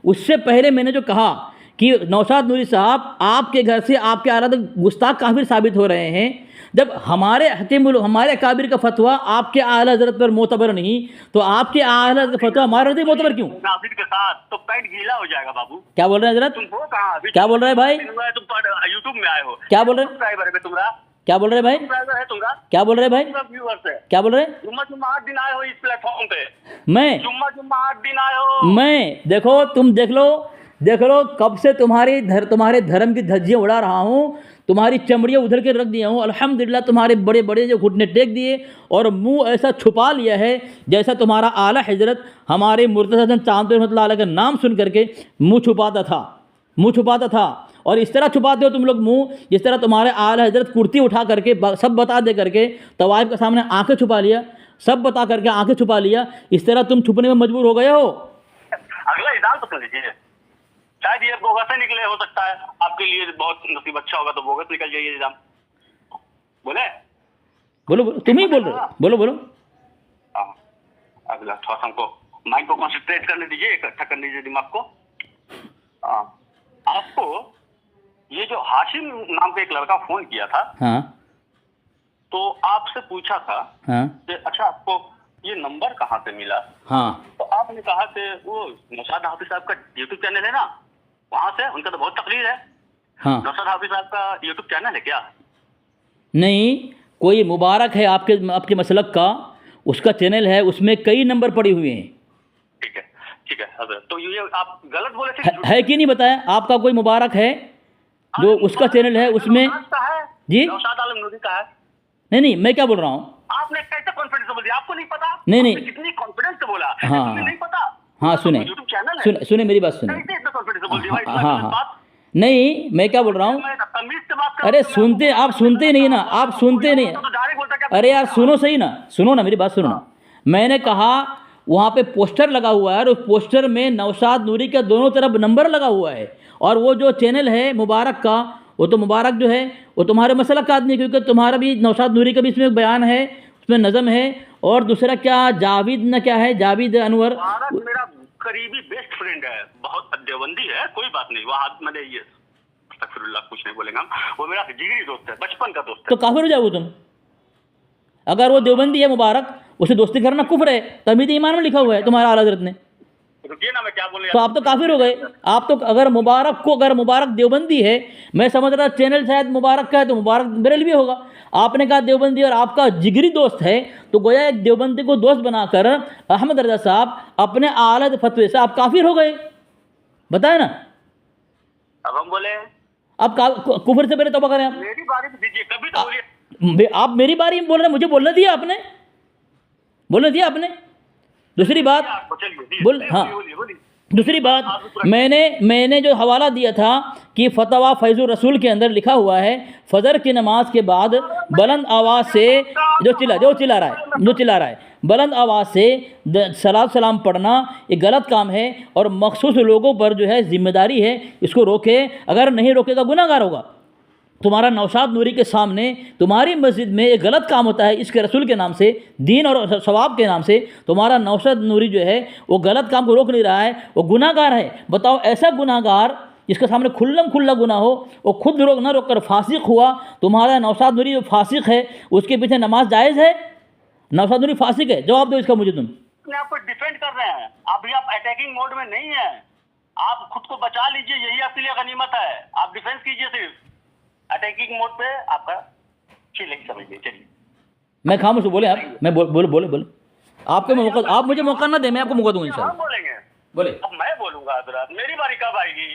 उससे पहले मैंने जो कहा कि नौशाद नूरी साहब आपके घर से आपके आला गुस्ताख काफिर साबित हो रहे हैं, जब हमारे हमारे काबिर का फतवा आपके आला हज़रत पर मोतबर नहीं, तो आपके आला हज़रत का फतवा हमारे नज़दीक मोतबर क्यों? नासिर के साथ तो पैंट गीला हो जाएगा बाबू। क्या बोल रहे हैं हज़रत? तुम हो कहाँ अभी? क्या बोल रहे हैं भाई? तुम यूट्यूब में आए हो, क्या बोल रहे हैं? ड्राइवर है तुम्हारा, क्या बोल रहे हैं भाई? ड्राइवर है तुम्हारा, क्या बोल रहे हैं भाई? व्यूअर्स है। क्या बोल रहे हैं? जुम्मा 8 दिन आए हो इस प्लेटफॉर्म पे, मैं जुम्मा 8 दिन आए हो। मैं देखो, तुम देख लो कब से तुम्हारे धर्म की धज्जियाँ उड़ा रहा हूँ, तुम्हारी चमड़ियाँ उधर के रख दिया हूँ। अल्हम्दुलिल्लाह तुम्हारे बड़े बड़े जो घुटने टेक दिए और मुंह ऐसा छुपा लिया है जैसा तुम्हारा आला हज़रत हमारे मुर्तज़ा हसन चांदपुर रहमतुल्लाह अलैह का नाम सुन करके मुंह छुपाता था। और इस तरह छुपाते हो तुम लोग मुंह, जिस तरह तुम्हारे आला हज़रत कुर्ती उठा करके सब बता दे करके तवाइफ के सामने आंखें छुपा लिया, सब बता करके आंखें छुपा लिया, इस तरह तुम छुपने में मजबूर हो गए हो। अगला इदाल तो सुन लीजिए, शायद ये बोगस से निकले, हो सकता है आपके लिए बहुत नसीब अच्छा होगा तो बोगस निकल जाइए एग्जाम। बोलो तुम ही बोल रहे हो, बोलो। हाँ, अगला थोड़ा हमको माइंड को कंसंट्रेट करने दीजिए, इकट्ठा करने दीजिए दिमाग को। आपको ये जो हाशिम नाम का एक लड़का फोन किया था, हाँ, तो आपसे पूछा था हाँ, कि अच्छा आपको ये नंबर कहाँ से मिला? हाँ, तो आपने कहा कि वो नौशाद हाफिज साहब का यूट्यूब चैनल है ना, वहां से, उनका तो बहुत तकरीर है। हाँ। नौशाद हाफिज साहब का यूट्यूब चैनल है क्या? नहीं, कोई मुबारक है आपके मसलक का, उसका चैनल है, उसमें कई नंबर पड़े हुए हैं। ठीक है हज़रत, तो ये आप गलत बोले थे है कि नहीं बताया? आपका कोई मुबारक है जो उसका चैनल है, उसमें जी नौशाद आलम नूरी का है। नहीं, मैं क्या बोल रहा हूँ, आपने कैसे कॉन्फिडेंस से बोल दिया? आपको नहीं पता? नहीं, कितनी कॉन्फिडेंस से बोला? हाँ, नहीं पता? हाँ, सुने मेरी बात सुने। हाँ, नहीं, मैं क्या बोल रहा हूँ, अरे आप सुनते नहीं ना, आप सुनते नहीं। अरे यार सुनो सही ना, सुनो ना, मेरी बात सुनो ना। मैंने कहा वहाँ पे पोस्टर लगा हुआ है और उस पोस्टर में नौशाद नूरी का दोनों तरफ नंबर लगा हुआ है, और वो जो चैनल है मुबारक का, वो तो मुबारक जो है वो तुम्हारे मसलक का आदमी, क्योंकि तुम्हारा भी नौशाद नूरी का भी इसमें बयान है, उसमें नज़म है, और दूसरा क्या जावेद ना क्या है, जावेद अनवर मेरा करीबी बेस्ट फ्रेंड है, बहुत देवबंदी है, कोई बात नहीं, वहाँ मैंने ये कुछ नहीं बोलेंगे हम, वो मेरा जिगरी दोस्त है, बचपन का दोस्त है। तो काफिर हो जाओ तुम, अगर वो देवबंदी है मुबारक, उसे दोस्ती करना कुफ्र है, तमीद ईमान में लिखा हुआ है तुम्हारा आला हज़रत ने, रुकिए ना, मैं क्या बोल रहा हूं, तो आप तो काफिर हो गए। आप तो अगर मुबारक देवबंदी है, मैं समझ रहा चैनल शायद मुबारक का है तो मुबारक बरेलवी होगा, आपने कहा देवबंदी और आपका जिगरी दोस्त है, तो गोया एक देवबंदी को दोस्त बनाकर अहमद रज़ा साहब अपने आला फतवे से आप काफिर हो गए, बताए ना। अब हम बोले अब कुफर से पहले तौबा करें। आप मेरी बारी में दीजिए, कभी तो बोलिए। आप मेरी बारी में बोल रहे हैं, मुझे बोलने दिया आपने, दूसरी बात बोल, हाँ, दूसरी बात, मैंने जो हवाला दिया था कि फतवा फैज़ुर रसूल के अंदर लिखा हुआ है फजर की नमाज के बाद बुलंद आवाज़ से जो चिल्ला रहा है बुलंद आवाज़ से सलात सलाम पढ़ना ये गलत काम है और मखसूस लोगों पर जो है जिम्मेदारी है, इसको रोके, अगर नहीं रोकेगा गुनाहगार होगा। तुम्हारा नौशाद नूरी के सामने तुम्हारी मस्जिद में एक गलत काम होता है इसके रसूल के नाम से, दीन और सवाब के नाम से, तुम्हारा नौशाद नूरी जो है वो गलत काम को रोक नहीं रहा है, वो गुनाहगार है। बताओ ऐसा गुनाहगार जिसके सामने खुल्लम खुल्ला गुनाह हो, वो खुद रोक कर फासिक हुआ, तुम्हारा नौशाद नूरी जो फासिक है उसके पीछे नमाज जायज़ है? नौशाद नूरी फासिक है, जवाब दो इसका मुझे तुम। अपने आप को डिफेंड कर रहे हैं, अभी आप अटैकिंग मोड में नहीं है, आप खुद को बचा लीजिए, यही आपके लिए गनीमत है। आप डिफेंस कीजिए, सिर्फ अटैकिंग मोड पे आपका चलिए समझिए। चलिए मैं खामोश हूँ, बोले आप, मैं बोले आपको मौका, आप मुझे मौका ना दे, मैं आपको मौका दूंगा इंशाल्लाह। हम बोलेंगे, बोले। अब मैं बोलूंगा हजरत, मेरी बारी कब आएगी?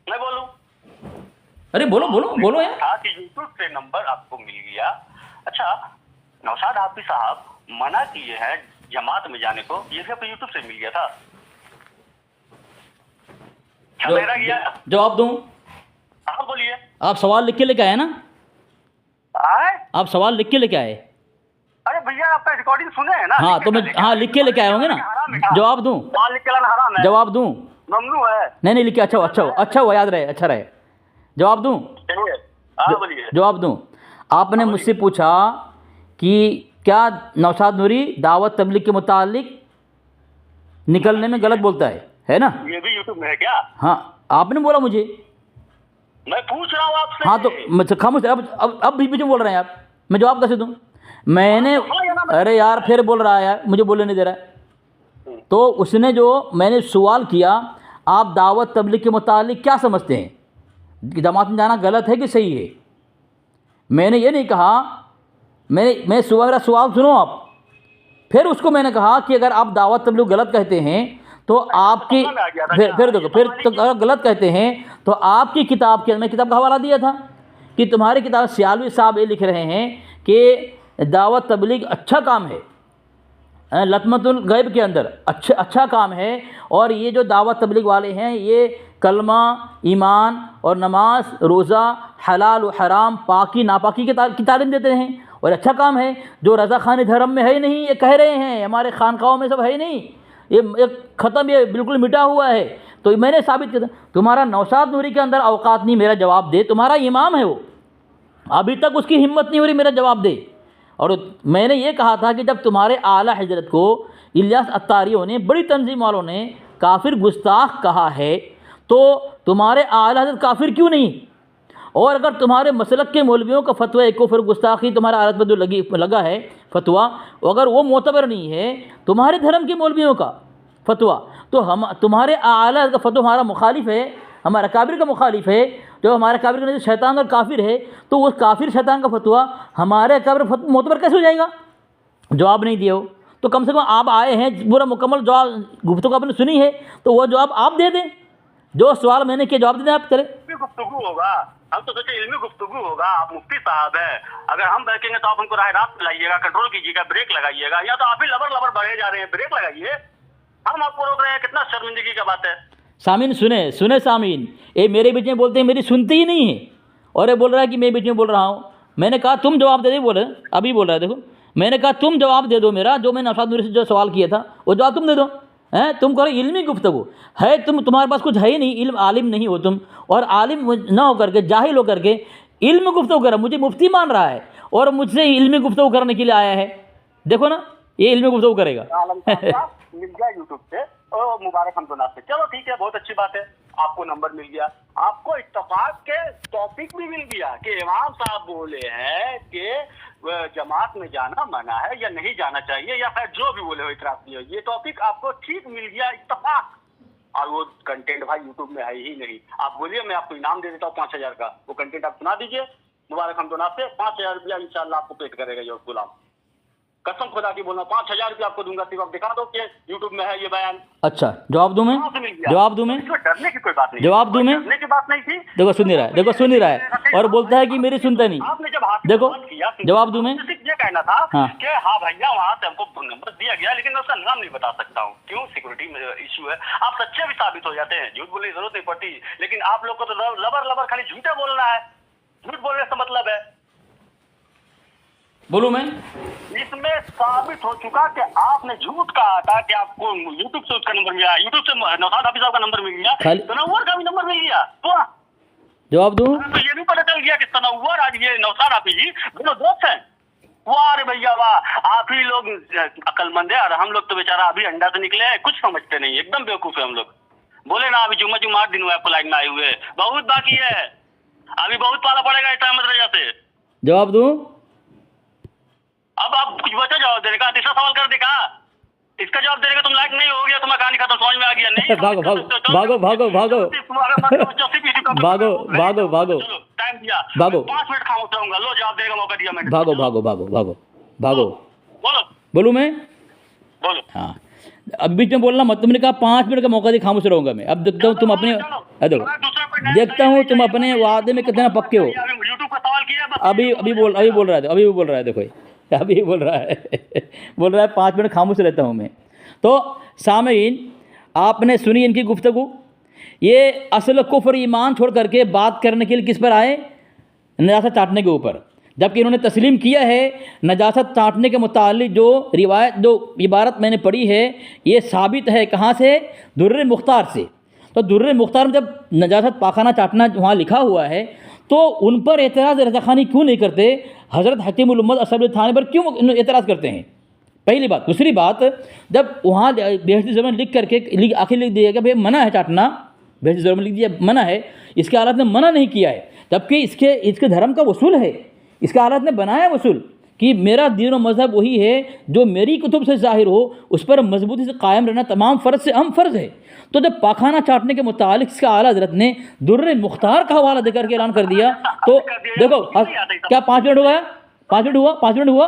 मैं बोलूं? अरे बोलो यार। था कि यूट्यूब से नंबर आपको मिल गया। अच्छा, नौशाद हाफिज साहब मना किए हैं जमात में जाने को, ये सब यूट्यूब से मिल गया था। मेरा गया जवाब दूं? हाँ बोलिए। आप सवाल लिख के लेके आए ना? आए? आप सवाल लिख के लेके आए? अरे भैया आपका रिकॉर्डिंग सुने हैं ना? हाँ तो मैं, हाँ लिख के लेके आए होंगे ना? जवाब दूं? सवाल लिख के लाना हराम है। जवाब दूं? ममनू है। नहीं लिख के, अच्छा हुआ, याद रहे, अच्छा रहे। जवाब दूं? चलिए, हाँ बोलिए। जवाब दूं? आपने मुझसे पूछा कि क्या नौशाद नूरी दावत तबलीग के मुतालिक निकलने में गलत बोलता है ना? ये भी यूट्यूब में है क्या? हाँ, आपने बोला मुझे, मैं पूछ रहा हूँ आपसे। हाँ तो खामोश, अब भी मुझे बोल रहे हैं यार, मैं जवाब कैसे दूं? मैंने, अरे यार फिर बोल रहा है यार, मुझे बोलने नहीं दे रहा है। तो उसने जो मैंने सवाल किया, आप दावत तबलीग के मुतालिक क्या समझते हैं कि जमात में जाना गलत है कि सही है? मैंने ये नहीं कहा, मेरा सवाल सुनो आप। फिर उसको मैंने कहा कि अगर आप दावत तबलीग गलत कहते हैं तो आपकी, फिर देखो, फिर तो अगर गलत कहते हैं तो आपकी किताब के, मैं किताब का हवाला दिया था कि तुम्हारी किताब सियालवी साहब ये लिख रहे हैं कि दावत तबलीग अच्छा काम है, लतमतुल गैब के अंदर अच्छा काम है, और ये जो दावत तबलीग वाले हैं ये कलमा, ईमान और नमाज, रोज़ा, हलाल व हराम, पाकी नापाकी की तालीम देते हैं, और अच्छा काम है। जो रज़ा खानी धर्म में है ही नहीं, ये कह रहे हैं हमारे खानकाहों में सब है ही नहीं, ये ख़त्म, ये बिल्कुल मिटा हुआ है। तो मैंने साबित किया, तुम्हारा नौशाद नूरी के अंदर औकात नहीं मेरा जवाब दे, तुम्हारा इमाम है वो, अभी तक उसकी हिम्मत नहीं हो रही मेरा जवाब दे। और मैंने ये कहा था कि जब तुम्हारे आला हजरत को इलियास अत्तारियों ने, बड़ी तंजीम वालों ने काफिर गुस्ताख कहा है, तो तुम्हारे आला हजरत काफिर क्यों नहीं? और अगर तुम्हारे मसलक के मौलवियों का फतवा एक कुफ्र गुस्ताखी तुम्हारे आलत में जो लगा है फतवा, अगर वो मोतबर नहीं है तुम्हारे धर्म के मौलवियों का फतवा, तो हम तुम्हारे आला का फतवा हमारा मुखालिफ है, हमारा काबिर का मुखालिफ है। जो हमारे काबिर का शैतान और काफिर है, तो उस काफिर शैतान का फतवा हमारे काबिर मोतबर कैसे हो जाएगा? जवाब नहीं दिया हो तो कम से कम आप आए हैं, पूरा मुकम्मल जवाब गुफ्तगू आपने सुनी है, तो वो जवाब आप दे दें। जो सवाल मैंने किया जवाब दे दें आप। चले गुफ्तगू होगा, हम तो सोचे इल्मी गुफ्तगू होगा। आप मुफ्ती साहब हैं, अगर हम बैठेंगे तो आप हमको राह रात लाइएगा, कंट्रोल कीजिएगा, ब्रेक लगाइएगा। या तो आप ही लबर बढ़े जा रहे हैं, ब्रेक लगाइए, हम आपको रोक रहे हैं। कितना शर्मिंदगी का बात है। सामीन सुने सामीन, ये मेरे बीच में बोलते हैं, मेरी सुनते ही नहीं है, और ये बोल रहा है कि मैं बीच में बोल रहा हूँ। मैंने कहा तुम जवाब दे दे, बोले अभी बोल रहा है, देखो मैंने कहा तुम जवाब दे दो मेरा, जो मैंने नौशाद नूरी से जो सवाल किया था वो जवाब तुम दे दो। हैं, तुम करो इल्मी गुफ्तगू है, तुम्हारे पास कुछ है ही नहीं, इल्म आलिम नहीं हो तुम, और आलिम न होकर के, जाहिल होकर के इल्म गुफ्तगू कर, मुझे मुफ्ती मान रहा है और मुझसे इल्मी गुफ्तगू करने के लिए आया है। देखो ना, ये इल्मी गुफ्तगू करेगा। मिल गया यूट्यूब से, और मुबारक हम दोनों से। चलो ठीक है, बहुत अच्छी बात है, आपको नंबर मिल गया, आपको इत्तफाक के टॉपिक भी मिल गया कि इमाम साहब बोले हैं कि जमात में जाना मना है या नहीं जाना चाहिए, या फिर जो भी बोले हो इतराफ नहीं हो, ये टॉपिक आपको ठीक मिल गया, इत्तफाक। और वो कंटेंट भाई यूट्यूब में है ही नहीं। आप बोलिए, मैं आपको इनाम दे देता हूँ 5000 का, वो कंटेंट आप सुना दीजिए, मुबारक हम दोनों से। 5000 रुपया इंशाल्लाह आपको पेड करेगा ये गुलाम, कसम खुदा की बोलना। 5000 रुपया आपको दूंगा, सिर्फ आप दिखा दो कि यूट्यूब में है ये बयान। अच्छा, जवाब दूं मैं? जवाब दूं मैं? डरने की कोई बात नहीं, जवाब दूं मैं? डरने की बात नहीं थी। देखो सुन नहीं रहा है, और बोलता है कि मेरी सुनता नहीं। आपने जब देखो बात किया, जवाब दूं मैं? सिर्फ ये कहना था हाँ। कि हाँ भैया वहाँ से हमको नंबर दिया गया, लेकिन मैं उसका नाम नहीं बता सकता हूँ। क्यों? सिक्योरिटी इशू है। आप सच्चे भी साबित हो जाते हैं, झूठ बोलने की जरूरत नहीं पड़ती। लेकिन आप लोग को तो लबर खाली झूठे बोलना है, झूठ बोलने से मतलब है। बोलूं मैं? इसमें साबित हो चुका कि आपने झूठ कहा था कि आपको यूट्यूब से उसका नंबर मिला, यूट्यूब से नौशाद हाफिज साहब का नंबर मिल गया, तनव्वुर का भी नंबर मिल गया। तो जवाब दूं? तो ये भी पता चल गया कि तनव्वुर आज ये नौशाद हाफिज जी दोनों दोस्त हैं। वाह रे भैया वाह, आप ही लोग अक्लमंद है और हम लोग तो बेचारा अभी अंडा से निकले हैं, कुछ समझते नहीं, एकदम बेवकूफ है हम लोग। बोले ना अभी जुम्मा 8 दिन हुआ आपको लाइन में आए हुए, बहुत बाकी है, अभी बहुत पाला पड़ेगा इस अहमद रजा से। जवाब दूं? अब आप कुछ बचा जवाब देने का, तीसरा सवाल कर देगा, इसका जवाब देने का तुम लायक नहीं हो गया, तुम्हारा कहानी खत्म, समझ में आ गया नहीं? भागो भागो भागो भागो भागो भागो भागो टाइम दिया, भागो। 5 मिनट खामोश रहूंगा, लो जवाब देने का मौका दिया मैंने। भागो भागो भागो भागो भागो। बोलो बोलूं मैं? बोलो। हाँ, अब बीच में बोलना मत। तुमने कहा 5 मिनट का मौका दे, खामोश रहूंगा मैं। अब देखता हूँ तुम अपने, देखता हूँ तुम अपने वादे में कितना पक्के हो। यूट्यूब का सवाल किया, अभी बोल रहा है, अभी भी बोल रहा है, देखो अभी बोल रहा है बोल रहा है 5 मिनट खामोश रहता हूँ मैं। तो सामीन, आपने सुनी इनकी गुफ्तगू। ये असल कुफ्र ईमान छोड़ करके बात करने के लिए किस पर आए? नजासत चाटने के ऊपर, जबकि इन्होंने तस्लीम किया है नजासत चाटने के मुतालिक जो रिवायत, जो इबारत मैंने पढ़ी है, ये साबित है कहाँ से? दुर्र मुख्तार से। तो दुर्र मुख्तार में जब नजासत पाखाना चाटना वहाँ लिखा हुआ है, तो उन पर एतराज़ रज़ाख़ानी क्यों नहीं करते? हज़रत हकीमुल उम्मत असद थाने पर क्यों एतराज़ करते हैं? पहली बात। दूसरी बात, जब वहाँ बेहती ज़बान लिख करके आखिर लिख दिया कि भाई मना है चाटना, बेहती ज़बान में लिख दिया मना है, इसके हालात ने मना नहीं किया है, जबकि इसके धर्म का वसूल है, इसका हालात ने बनाया वसूल कि मेरा दीन और मज़हब वही है जो मेरी कुतुब से ज़ाहिर हो, उस पर मजबूती से कायम रहना तमाम फ़र्ज से अहम फ़र्ज़ है। तो जब पाखाना चाटने के मुतालिक इसका आला हज़रत ने दुर्र मुख्तार का हवाला देकर के ऐलान कर दिया, तो देखो क्या 5 मिनट हो गया? 5 मिनट हुआ? 5 मिनट हुआ?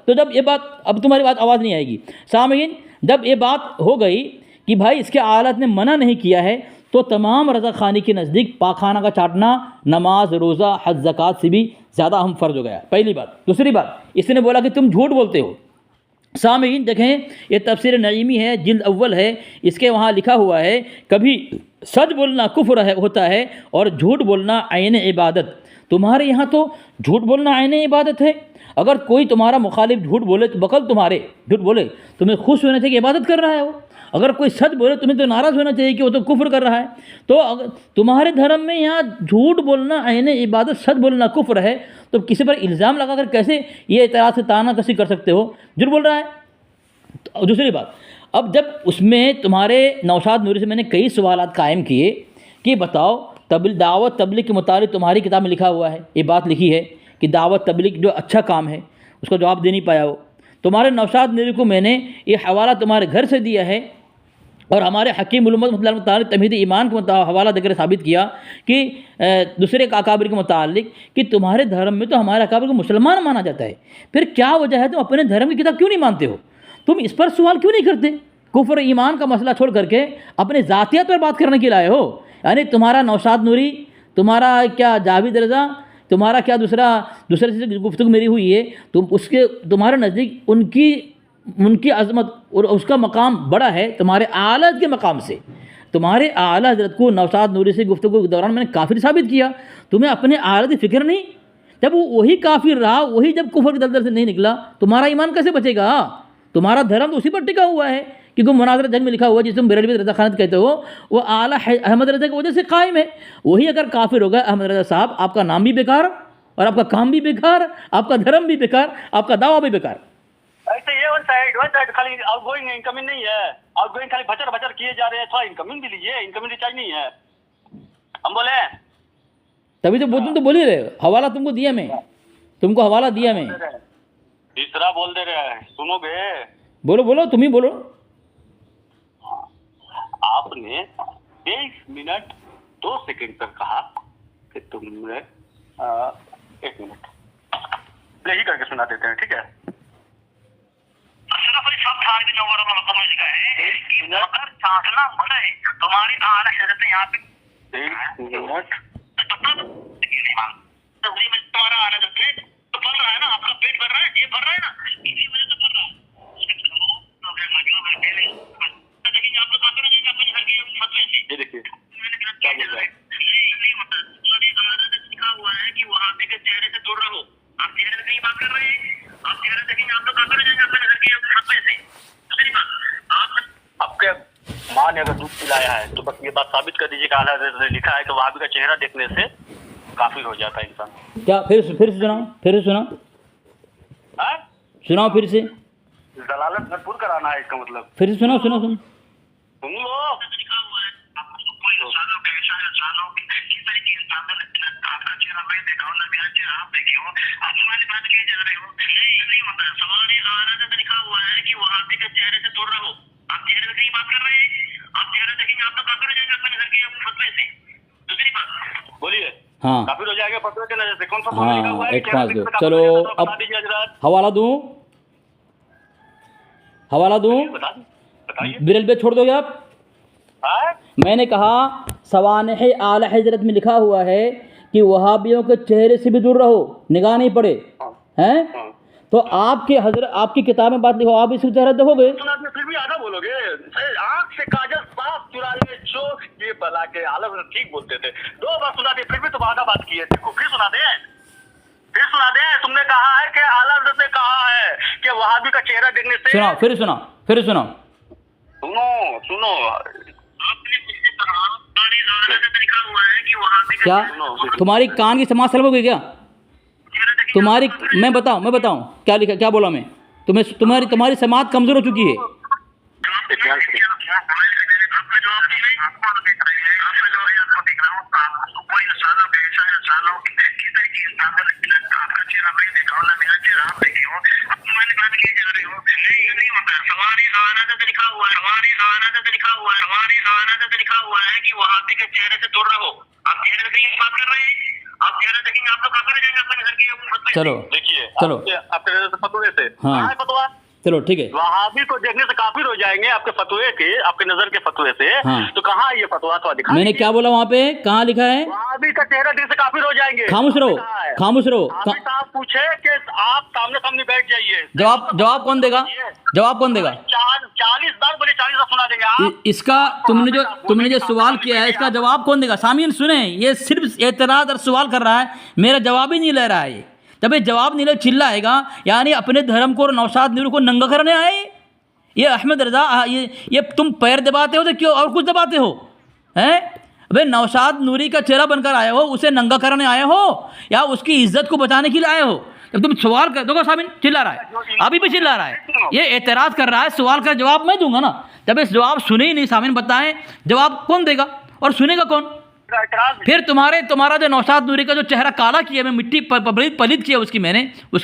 तो जब ये बात, अब तुम्हारी बात आवाज़ नहीं आएगी सामीन, जब ये बात हो गई कि भाई इसके आलत ने मना नहीं किया है, तो तमाम रज़ाख़ानी के नज़दीक पाखाना का चाटना नमाज, रोज़ा, हज, ज़कात से भी ज़्यादा अहम फ़र्ज हो गया। पहली बात। दूसरी बात, इसने बोला कि तुम झूठ बोलते हो। सामीन देखें, ये तफसीर नईमी है, जिल्द अव्वल है, इसके वहाँ लिखा हुआ है, कभी सच बोलना कुफ्र होता है और झूठ बोलना आइन इबादत। तुम्हारे यहाँ तो झूठ बोलना आइन इबादत है। अगर कोई तुम्हारा मुखालिफ झूठ बोले तो बकल तुम्हारे झूठ बोले, तुम्हें खुश होना चाहिए कि इबादत कर रहा है वो। अगर कोई सच बोले तुम्हें तो नाराज़ होना चाहिए कि वो तो कुफ्र कर रहा है। तो अगर तुम्हारे धर्म में यहाँ झूठ बोलना आइन इबादत, सच बोलना कुफ्र है, तो किसी पर इल्ज़ाम लगाकर कैसे ये एतराज़ से ताना कसी कर सकते हो? झूठ बोल रहा है। तो दूसरी बात, अब जब उसमें तुम्हारे नौशाद नूरी से मैंने कई सवालात कायम किए कि बताओ दावत तबलीग के मुतालिक तुम्हारी किताब में लिखा हुआ है, ये बात लिखी है कि दावत तबलीग जो अच्छा काम है, उसका जवाब दे नहीं पाया हो। तुम्हारे नौशाद नूरी को मैंने ये हवाला तुम्हारे घर से दिया है और हमारे हकीम उम्मत तमहीद ईमान के हवाला देकर साबित किया कि दूसरे अकाबिर के मुतालिक कि तुम्हारे धर्म में तो हमारे अकाबिर को मुसलमान माना जाता है, फिर क्या वजह है तुम अपने धर्म की किताब क्यों नहीं मानते हो? तुम इस पर सवाल क्यों नहीं करते? कुफ्र ईमान का मसला छोड़ करके अपने ज़ातियत पर बात करने के लाए हो। यानी तुम्हारा नौशाद नूरी, तुम्हारा क्या जावेद रज़ा, तुम्हारा क्या दूसरे से गुफ्तगू मेरी हुई है, तुम्हारे नज़दीक उनकी अज़मत और उसका मकाम बड़ा है तुम्हारे आला के मकाम से। तुम्हारे आला हज़रत को नौशाद नूरी से गुफ्तगू के दौरान मैंने काफिर साबित किया। तुम्हें अपने आला की फ़िक्र नहीं? जब वो वही काफिर रहा, वही जब कुफ्र के दलदल से नहीं निकला, तुम्हारा ईमान कैसे बचेगा? तुम्हारा धर्म तो उसी पर टिका हुआ है कि तुम मुनाज़रा जंग में लिखा हुआ है जिसे तुम बेरलवी रज़ा खानत कहते हो, वो आला अहमद रज़ा की वजह से कायम है। वही अगर काफिर होगा अहमद रज़ा साहब, आपका नाम भी बेकार और आपका काम भी बेकार, आपका धर्म भी बेकार, आपका दावा भी बेकार। ऐसे ये वन साइड खाली आउटगोइंग इनकमिंग नहीं है, आउटगोइंग खाली भचर किए जा रहे हैं, थोड़ा इनकमिंग भी लीजिए, इनकमिंग रिचार्ज नहीं है। हम बोले तभी तो तुम तो बोल ही रहे हो, हवाला तुमको दिया मैं, तुमको हवाला दिया मैं। तीसरा बोल दे रहे हैं, सुनोगे? बोलो बोलो, तुम ही बोलो। आपने 23 मिनट 2 सेकंड पर कहा कि तुमने 1 मिनट प्ले ही करके सुना देते हैं, ठीक है? छाटना मना है तुम्हारी आला हज़रत यहाँ पे 23 मिनट तुम्हारा आला हज़रत ने के चेहरे से दूर रहो। आप चेहरे से नहीं बात कर रहे हैं, आप चेहरे देखेंगे आप तो काफिर हो जाएंगे अपने घर के फतवे से। दूसरी बात, आप आपके माँ ने अगर दूध पिलाया है तो बस ये बात साबित कर दीजिए कि आला हज़रत ने लिखा है कि वहाबी का चेहरा देखने से काफिर हो जाता है इंसान। क्या फिर से सुनाओ, फिर से सुनाओ, हाँ? सुनाओ फिर से, दलालत भरपूर कराना है इसका मतलब। फिर से सुनाओ, सुनो सुनो। सुन लो, लिखा हुआ है आपको कोई इंसानों के इंसानों की किस तरह की आपका चेहरा मैं देखा हूं ना, मेरा चेहरा आप देखे हो, आप हमारी बात किए जा रहे हो। नहीं होता है, सवाल आना से लिखा हुआ है कि वहाबी के चेहरे से दूर रहो। आप चेहरे से नहीं बात कर रहे हैं, आप चेहरा देखेंगे आप तो काफिर हो जाएंगे अपने घर के फतवे से। दूसरी बात बोलिए, हाँ काफिर हो जाएगा फतवे के नजर से। कौन सा लिखा हुआ हाँ, है? एक पाँच दो, चलो अब हवाला दूँ, हवाला दूँ, बताइए। बिरल पे छोड़ दोगे आप? हाँ? मैंने कहा सवानह आला हजरत में लिखा हुआ है कि वहाबियों के चेहरे से भी दूर रहो, निगाह नहीं पड़े, हैं? तो आपके हजरत आपकी किताब में बात लिखो, आप इसका चेहरा देखोगे? फिर भी आधा बोलोगे, आँख से काजल साफ चुरा लिए जो ये बला के आलम ठीक बोलते थे। 2 बार सुना दिए, फिर भी तुम आधा बात किए। देखो फिर सुना दे, फिर सुना दे। तुमने कहा है कि आला हज़रत ने कहा है कि वहाबी का चेहरा देखने से। सुनाओ, फिर सुनाओ, फिर सुनाओ। सुनो सुनो, आपने मुझसे कहा लिखा हुआ है कि वहाबी का क्या तुम्हारी कान की समाज सलब हो गई क्या? तुम्हारी मैं बताऊं क्या लिखा, क्या बोला मैं तुम्हें? तुम्हारी समाज कमजोर हो चुकी है। चलो देखिए, चलो आपके फतवे से हाँ। फतवा, चलो ठीक है, वहाबी को देखने से काफिर हो जाएंगे आपके फतवे के, आपके नजर के फतवे से। हाँ। तो कहाँ ये फतवा तो दिखा? मैंने क्या बोला वहाँ पे, कहाँ लिखा है? वहाबी का चेहरा देखने से काफिर हो जाएंगे। खामोश रहो, खामोश रहो। आप पूछे कि आप सामने सामने बैठ जाइए। जवाब कौन देगा? जवाब कौन देगा? 40 बार बोले, 40 बार सुना देंगे आप। इसका तुमने जो सवाल किया है, इसका जवाब कौन देगा? सामीन सुने, ये सिर्फ एतराज और सवाल कर रहा है, मेरा जवाब ही नहीं ले रहा है ये। जब ये जवाब नहीं ले चिल्लाएगा, यानी अपने धर्म को और नौशाद नूरी को नंगा करने आए। ये अहमद रज़ा, ये तुम पैर दबाते हो तो क्यों और कुछ दबाते हो, हैं? भाई नौशाद नूरी का चेहरा बनकर आए हो, उसे नंगा करने आए हो या उसकी इज्जत को बचाने के लिए आए हो? जब तुम सवाल कर दोगे, सामिन चिल्ला रहा है, अभी भी चिल्ला रहा है, ये एतराज़ कर रहा है, सवाल का जवाब मैं दूंगा ना। जब इस जवाब सुने ही नहीं, सामिन बताएं जवाब कौन देगा और सुनेगा कौन? फिर तुम्हारा जो नौशाद नूरी का जो चेहरा काला किया, मैं मिट्टी पलित किया उसकी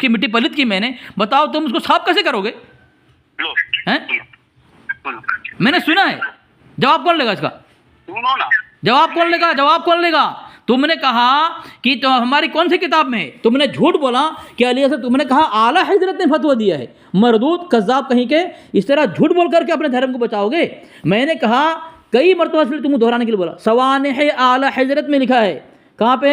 मिट्टी पलित की मैंने, बताओ तुम उसको साफ कैसे करोगे? हैं? मैंने सुना है, जवाब कौन लेगा इसका? जवाब कौन लेगा? तुमने कहा कि तो हमारी कौन सी किताब में है? तुमने झूठ बोला कि अली से तुमने कहा आला हजरत ने फतवा दिया है। मरदूद कज़्ज़ाब कहीं के, इस तरह झूठ बोल करके अपने धर्म को बचाओगे? मैंने कहा कई मरतबा से तुमको दोहराने के लिए बोला, सवानह आला हजरत में लिखा है। कहाँ पे?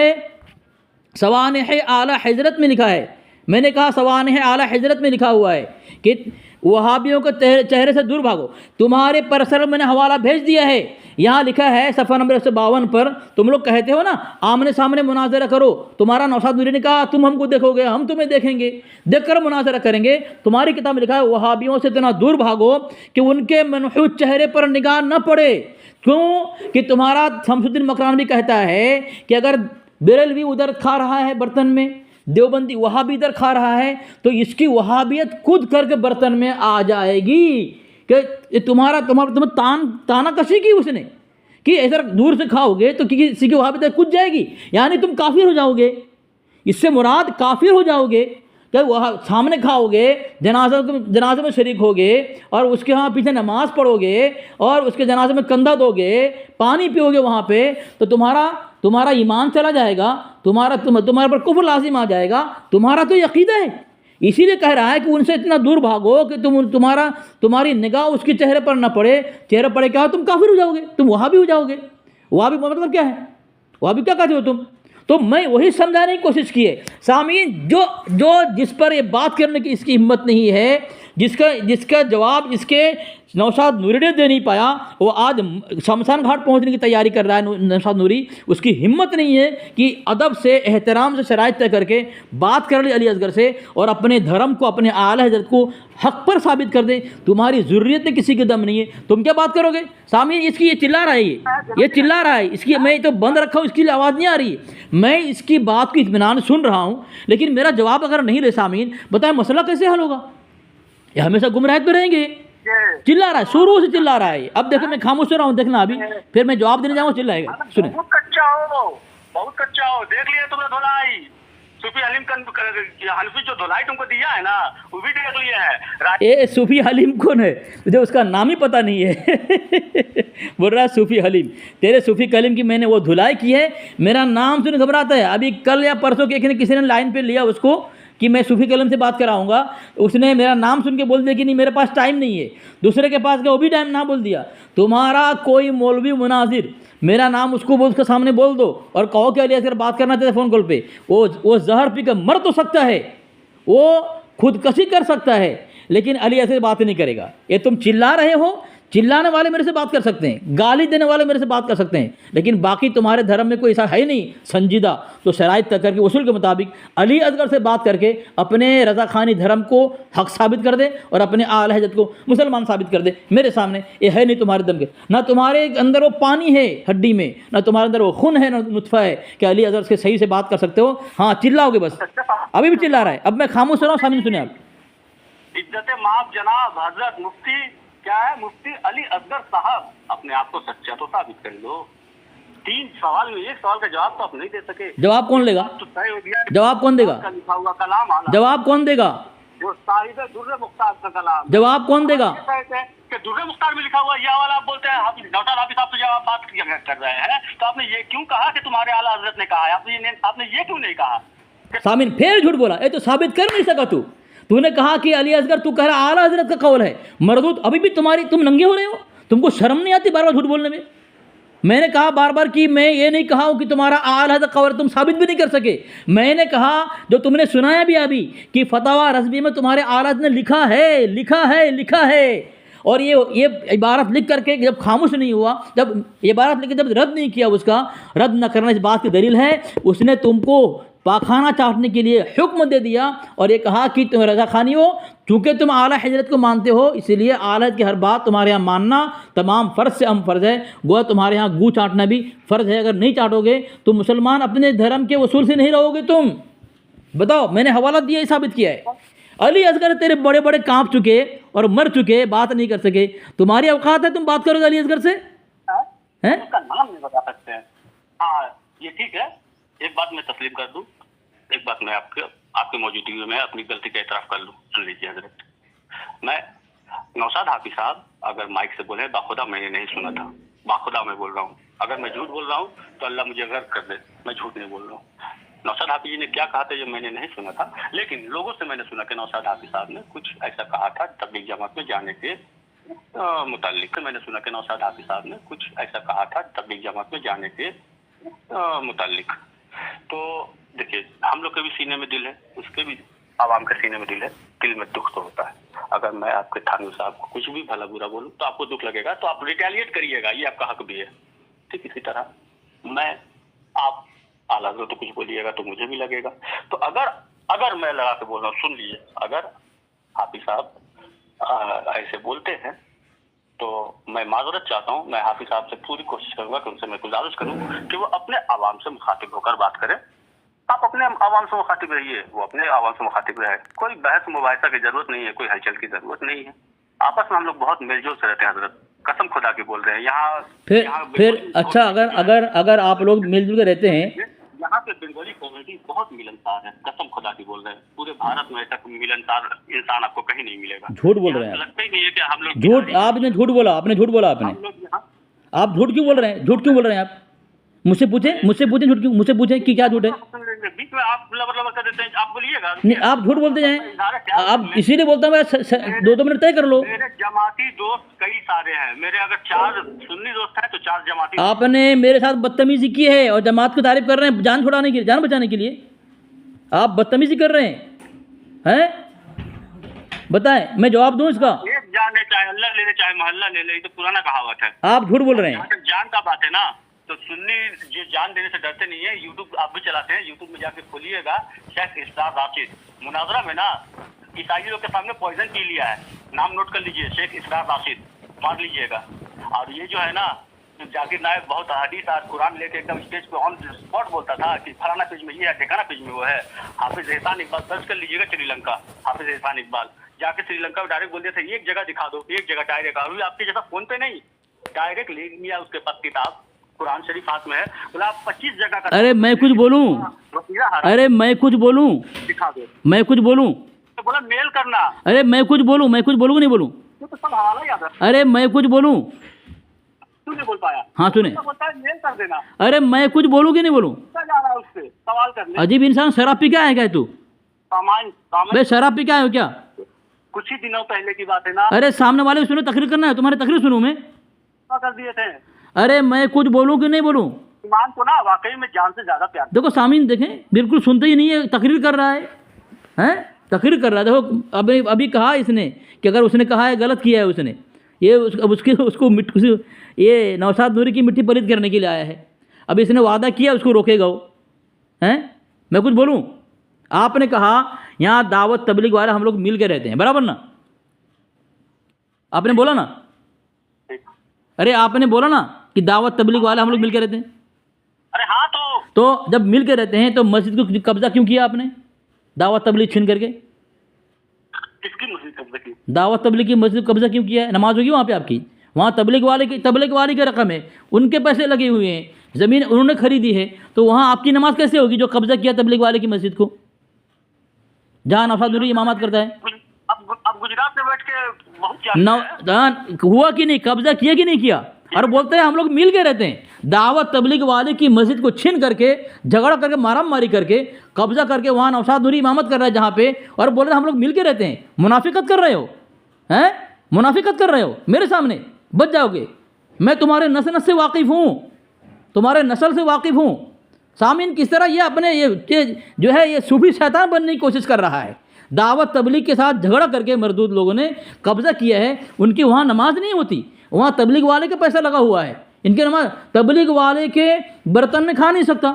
सवानह आला हजरत में लिखा है। मैंने कहा सवानह आला हजरत में लिखा हुआ है कि वहाबियों के चेहरे से दूर भागो। तुम्हारे पर्सनल मैंने हवाला भेज दिया है, यहाँ लिखा है सफ़ा नंबर 152 पर। तुम लोग कहते हो ना आमने सामने मुनाजरा करो, तुम्हारा नौशाद नूरी ने कहा तुम हमको देखोगे, हम तुम्हें देखेंगे, देख कर मुनाजरा करेंगे। तुम्हारी किताब में लिखा है वहाबियों से इतना दूर भागो कि उनके मनहूस चेहरे पर निगाह न पड़े। क्यों? कि तुम्हारा शमसुद्दीन मकरान भी कहता है कि अगर बेरेलवी उधर खा रहा है बर्तन में, देवबंदी वहाबी इधर खा रहा है, तो इसकी वहाबियत खुद करके बर्तन में आ जाएगी। कि तुम्हें ताना कसी की उसने कि ऐसा दूर से खाओगे तो किसी की वहाबियत कूद जाएगी, यानी तुम काफिर हो जाओगे। इससे मुराद काफिर हो जाओगे कि वह सामने खाओगे, जनाजे में शरीक होगे और उसके यहाँ पीछे नमाज पढ़ोगे और उसके जनाजे में कंधा दोगे, पानी पियोगे वहाँ पे, तो तुम्हारा ईमान चला जाएगा, तुम्हारे पर कुफ्र लाजिम आ जाएगा। तुम्हारा तो अकीदा है। इसीलिए कह रहा है कि उनसे इतना दूर भागो कि तुम्हारी निगाह उसके चेहरे पर न पड़े। चेहरे पड़े क्या हो? तुम काफिर हो जाओगे, तुम वहाबी हो जाओगे। वहाबी मतलब क्या है? वहाबी क्या कहते हो तुम? तो मैं वही समझाने की कोशिश की है। सामीन जो जिस पर ये बात करने की इसकी हिम्मत नहीं है, जिसका जिसका जवाब इसके नौशाद नूरी ने दे नहीं पाया, वो आज शमशान घाट पहुंचने की तैयारी कर रहा है। नौशाद नूरी, उसकी हिम्मत नहीं है कि अदब से, एहतराम से शराइत तय करके बात कर ले अली असगर से और अपने धर्म को, अपने आला हजरत को हक पर साबित कर दे। तुम्हारी ज़ुर्रियत में किसी के दम नहीं है, तुम क्या बात करोगे? सामने इसकी ये चिल्ला रहा है, ये चिल्ला रहा है, इसकी मैं तो बंद रखा हूँ, इसकी आवाज़ नहीं आ रही है। मैं इसकी बात को इत्मीनान सुन रहा हूँ, लेकिन मेरा जवाब अगर नहीं ले सामीन, बताए मसला कैसे हल होगा? ये हमेशा गुमराहत में रहेंगे। चिल्ला रहा है, शुरू से चिल्ला रहा है। अब देखो मैं खामोश हो रहा हूँ, देखना अभी फिर मैं जवाब देने जाऊँगा चिल्लाएगा। सुने, बहुत कच्चा हो, देख लिया तुमने धुलाई। सूफी हलीम हनफी जो धुलाई तुमको दिया है ना, वो भी देख लिया है। ये सूफी हलीम कौन है? मुझे उसका नाम ही पता नहीं है। बोल रहा है सूफी हलीम। तेरे सूफी कलीम की मैंने वो धुलाई की है, मेरा नाम सुन घबराता है। अभी कल या परसों के किसी ने लाइन पे लिया उसको कि मैं सूफी कलम से बात कराऊंगा, उसने मेरा नाम सुन के बोल दिया कि नहीं मेरे पास टाइम नहीं है। दूसरे के पास गया, वो भी टाइम ना बोल दिया। तुम्हारा कोई मौलवी मुनाजिर मेरा नाम उसको उसके सामने बोल दो और कहो कि अली असगर बात करना चाहते फ़ोन कॉल पे, वो जहर पी कर मर तो सकता है, वो खुदकशी कर सकता है, लेकिन अली असगर बात नहीं करेगा। ये तुम चिल्ला रहे हो, चिल्लाने वाले मेरे से बात कर सकते हैं, गाली देने वाले मेरे से बात कर सकते हैं, लेकिन बाकी तुम्हारे धर्म में कोई ऐसा है नहीं संजीदा। तो शराइत तय करके उसूल के मुताबिक अली असगर से बात करके अपने रज़ा खानी धर्म को हक साबित कर दे और अपने आला हज़रत को मुसलमान साबित कर दे मेरे सामने। ये है नहीं तुम्हारे दम के, ना तुम्हारे अंदर वो पानी है हड्डी में, ना तुम्हारे अंदर वो खून है, ना नुत्फ़ा है कि अली असगर से सही से बात कर सकते हो। हाँ चिल्लाओगे बस, अभी भी चिल्ला रहा है। अब मैं खामोश हो रहा हूँ, सामने सुने आप। इज्जत माफ जनाब हजरत मुफ्ती क्या है, मुफ्ती अली असगर साहब, अपने आप को सच्चा तो साबित कर लो। 3 सवाल में 1 सवाल का जवाब तो आप नहीं दे सके। जवाब कौन लेगा? तो तय हो गया, जवाब कौन देगा? लिखा हुआ कलाम आला, जवाब कौन देगा? जो साहिब दुर्र मुख्तार का कलाम, जवाब कौन देगा? कि दुर्र मुख्तार में लिखा हुआ यह वाला आप बोलते हैं। आप नौशाद हाफिज साहब से जब आप बात कर रहे हैं तो आपने ये क्यों कहा कि तुम्हारे आला हजरत ने कहा है? आपने ये क्यों नहीं कहा? सामिन फिर झूठ बोला, ये तो साबित कर नहीं सका तूने कहा कि अली असगर, तू कह रहा आला हजरत का कौल है मरदूद। अभी भी तुम नंगे हो रहे हो, तुमको शर्म नहीं आती बार बार झूठ बोलने में? मैंने कहा बार बार कि मैं ये नहीं कहा हूँ कि तुम्हारा आला हजरत कौल तुम साबित भी नहीं कर सके। मैंने कहा जो तुमने सुनाया भी अभी कि फतवा रज़वी में तुम्हारे आला हजरत ने लिखा है और ये इबारत लिख करके जब खामोश नहीं हुआ, जब इबारत लिख के जब रद्द नहीं किया, उसका रद्द न करना इस बात की दलील है उसने तुमको पाखाना चाटने के लिए हुक्म दे दिया और ये कहा कि तुम रज़ा खानी हो, चूँकि तुम आला हजरत को मानते हो इसलिए आला हजरत की हर बात तुम्हारे यहाँ मानना तमाम फ़र्ज से अहम फ़र्ज़ है। गोया तुम्हारे यहाँ गू चाटना भी फ़र्ज़ है। अगर नहीं चाटोगे तो मुसलमान अपने धर्म के उसूल से नहीं रहोगे तुम। बताओ, मैंने हवाला दिया, ही साबित किया है। अली असगर तेरे बड़े बड़े काँप चुके और मर चुके, बात नहीं कर सके, तुम्हारी औकात है तुम बात करोगे अली असगर से? हैं? उसका नाम नहीं बता सकते हैं। हाँ ये ठीक है, एक बात मैं तस्लीम कर दूं, एक बात मैं आपकी मौजूदगी में अपनी गलती का एतराफ़ कर लूं। सुन लीजिए हजरत, मैं नौशाद हाफिज साहब अगर माइक से बोले बाखुदा मैंने नहीं सुना था, बाखुदा मैं बोल रहा हूँ। अगर मैं झूठ बोल रहा हूँ तो अल्लाह मुझे गर्व कर दे, मैं झूठ नहीं बोल रहा हूँ। नौशाद हाफिज जी ने क्या कहा था ये मैंने नहीं सुना था, लेकिन लोगों से मैंने सुना कि नौशाद हाफिज साहब ने कुछ ऐसा कहा था तबलीग जमात में जाने के मुतालिक। मैंने सुना कि नौशाद हाफिज साहब ने कुछ ऐसा कहा था तबलीग जमात में जाने के मुतालिक। तो देखिए, हम लोग के भी सीने में दिल है, उसके भी आवाम के सीने में दिल है, दिल में दुख तो होता है। अगर मैं आपके थानवी साहब को कुछ भी भला बुरा बोलूं तो आपको दुख लगेगा, तो आप रिटेलिएट करिएगा, ये आपका हक भी है। ठीक इसी तरह मैं आप आला हज़रत तो कुछ बोलिएगा तो मुझे भी लगेगा। तो अगर मैं लगा के बोल रहा हूँ, सुन लीजिए, अगर हाफिज साहब ऐसे बोलते हैं तो मैं माजरत चाहता हूँ। मैं हाफिज साहब से पूरी कोशिश करूंगा कि उनसे मैं गुजारिश करूँ कि वो अपने आवाम से मुखातिब होकर बात करें। आप अपने आवाम से मुखातिब रहिए, वो अपने आवाम से मुखातिब रहे। कोई बहस मुबाहिसा की जरूरत नहीं है, कोई हलचल की जरूरत नहीं है। आपस में हम लोग बहुत मिलजुल से रहते हैं हजरत, कसम खुदा की बोल रहे हैं। फिर अच्छा, अगर आप लोग मिलजुल के रहते हैं, यहाँ पे बंगाली कम्युनिटी बहुत मिलनसार है, कसम खुदा की बोल रहे हैं। पूरे भारत में ऐसा मिलनसार इंसान आपको कहीं नहीं मिलेगा। झूठ बोल रहे हैं, लगता ही नहीं है कि हम लोग झूठ। आपने झूठ बोला, आप झूठ क्यों बोल रहे हैं? झूठ क्यों बोल रहे हैं आप? मुझसे पूछें झूठ क्यों? मुझसे पूछें कि क्या झूठ है? बीच में आप लबर कर देते हैं, आप बोलिएगा। नहीं, आप झूठ बोलते जाएं, आप इसीलिए बोलता हूँ 2 मिनट तय कर लो। मेरे जमाती दोस्त कई सारे हैं, मेरे अगर 4 सुन्नी दोस्त हैं तो 4 जमाती। आपने मेरे साथ बदतमीजी की है और जमात को तारीफ कर रहे हैं जान छुड़ाने के लिए, जान बचाने के लिए। आप बदतमीजी कर रहे हैं। बताएं, मैं जवाब दूं इसका? एक जान ले, चाहे अल्लाह ले ले, चाहे मोहल्ला ले ले, ये तो पुराना कहावत है। आप झूठ बोल रहे हैं। जहाँ तक जान का बात है ना, तो सुन्नी जो जान देने से डरते नहीं है। यूट्यूब आप भी चलाते हैं, यूट्यूब में जाके खोलिएगा, शेख इसरार राशिद मुनाजरा में ना ईसाई लोग के सामने पॉइजन पी लिया है। नाम नोट कर लीजिए, शेख इसरार राशिद, मार लीजिएगा। और ये जो है ना, तो जाकिर नायक बहुत हदीस और कुरान लेके एकदम स्टेज पे ऑन स्पॉट बोलता था कि फलाना पेज में ये है, ठिकाना पेज में वो है। हाफिज एहसान इकबाल सर्च कर लीजिएगा, श्रीलंका, हाफिज एहसान इकबाल जाके श्रीलंका में डायरेक्ट बोल दिया था, एक जगह दिखा दो, एक जगह डायरेक्ट। अभी आपके जैसा फोन पे नहीं, डायरेक्ट ले लिया उसके पास किताब, कुरान शरीफ हाथ में है, बोला आप 25 जगह का। अरे मैं कुछ बोलूं? अरे मैं कुछ बोलूं? दिखा दो। मैं कुछ बोलूं? तो बोला मेल करना। अरे मैं कुछ बोलूं? मैं कुछ बोलूं कि नहीं बोलूं? तो सब हवाला याद है। अरे मैं कुछ बोलूं? तू नहीं बोल पाया? हाँ सुने। तो बोलता है मेल कर देना। अरे मैं कुछ बोलूं कि नहीं बोलूं? क्या जा रहा है उससे सवाल करने? अजीब इंसान, शराब पी क्या है क्या तू? सामान बे शराब पी क्या है क्या? कुछ ही दिनों पहले की बात है ना। अरे सामने वाले को सुनो, तकरीर करना है, तुम्हारी तकरीर सुनूं मैं? क्या कर दिए थे? अरे मैं कुछ बोलूं कि नहीं बोलूं? ईमान को ना वाकई में जान से ज्यादा प्यार। देखो सामीन देखें, बिल्कुल सुनते ही नहीं है, तकरीर कर रहा है, हैं? तकरीर कर रहा है। देखो अभी कहा इसने कि अगर उसने कहा है गलत किया है उसने, ये अब उसको ये नौशाद नूरी की मिट्टी पलीत करने के लिए आया है। अब इसने वादा किया उसको रोकेगा वो, हैं? मैं कुछ बोलूं? आपने कहा यहाँ दावत तबलीग वाले हम लोग मिल के रहते हैं, बराबर ना? आपने बोला ना? अरे आपने बोला ना कि दावत तबलीग वाले हम लोग मिल के रहते हैं। अरे हाँ, तो जब मिल के रहते हैं तो मस्जिद को कब्जा क्यों किया आपने, दावत तबलीग छीन करके? किसकी मस्जिद कब्जा की? दावत तबलीग की मस्जिद कब्जा क्यों किया है? नमाज होगी वहाँ पे आपकी? वहाँ तबलीग वाले की रकम है, उनके पैसे लगे हुए हैं, ज़मीन उन्होंने खरीदी है, तो वहाँ आपकी नमाज कैसे होगी जो कब्जा किया तबलीग वाले की मस्जिद को, जहाँ नौशाद नूरी इमामत करता है? अब गुजरात में बैठ के बहुत हुआ कि नहीं, कब्जा किया कि नहीं किया? और बोलते हैं हम लोग मिल के रहते हैं। दावत तबलीग वाले की मस्जिद को छीन करके, झगड़ा करके, मारामारी करके, कब्जा करके वहाँ नौशाद नूरी इमामत कर रहा है जहाँ पे, और बोल रहे हम लोग मिल के रहते हैं। मुनाफिकत कर रहे हो, हैं? मुनाफिकत कर रहे हो मेरे सामने, बच जाओगे। मैं तुम्हारे नस्ल से वाकिफ़ हूँ, तुम्हारे नस्ल से वाकिफ़ हूँ। सामीन किस तरह ये अपने ये जो है ये सूफी शैतान बनने की कोशिश कर रहा है। दावत तबलीग के साथ झगड़ा करके मरदूद लोगों ने कब्जा किया है, उनकी वहाँ नमाज नहीं होती, वहाँ तबलीग वाले का पैसा लगा हुआ है। इनके नमाज तबलीग वाले के बर्तन में खा नहीं सकता,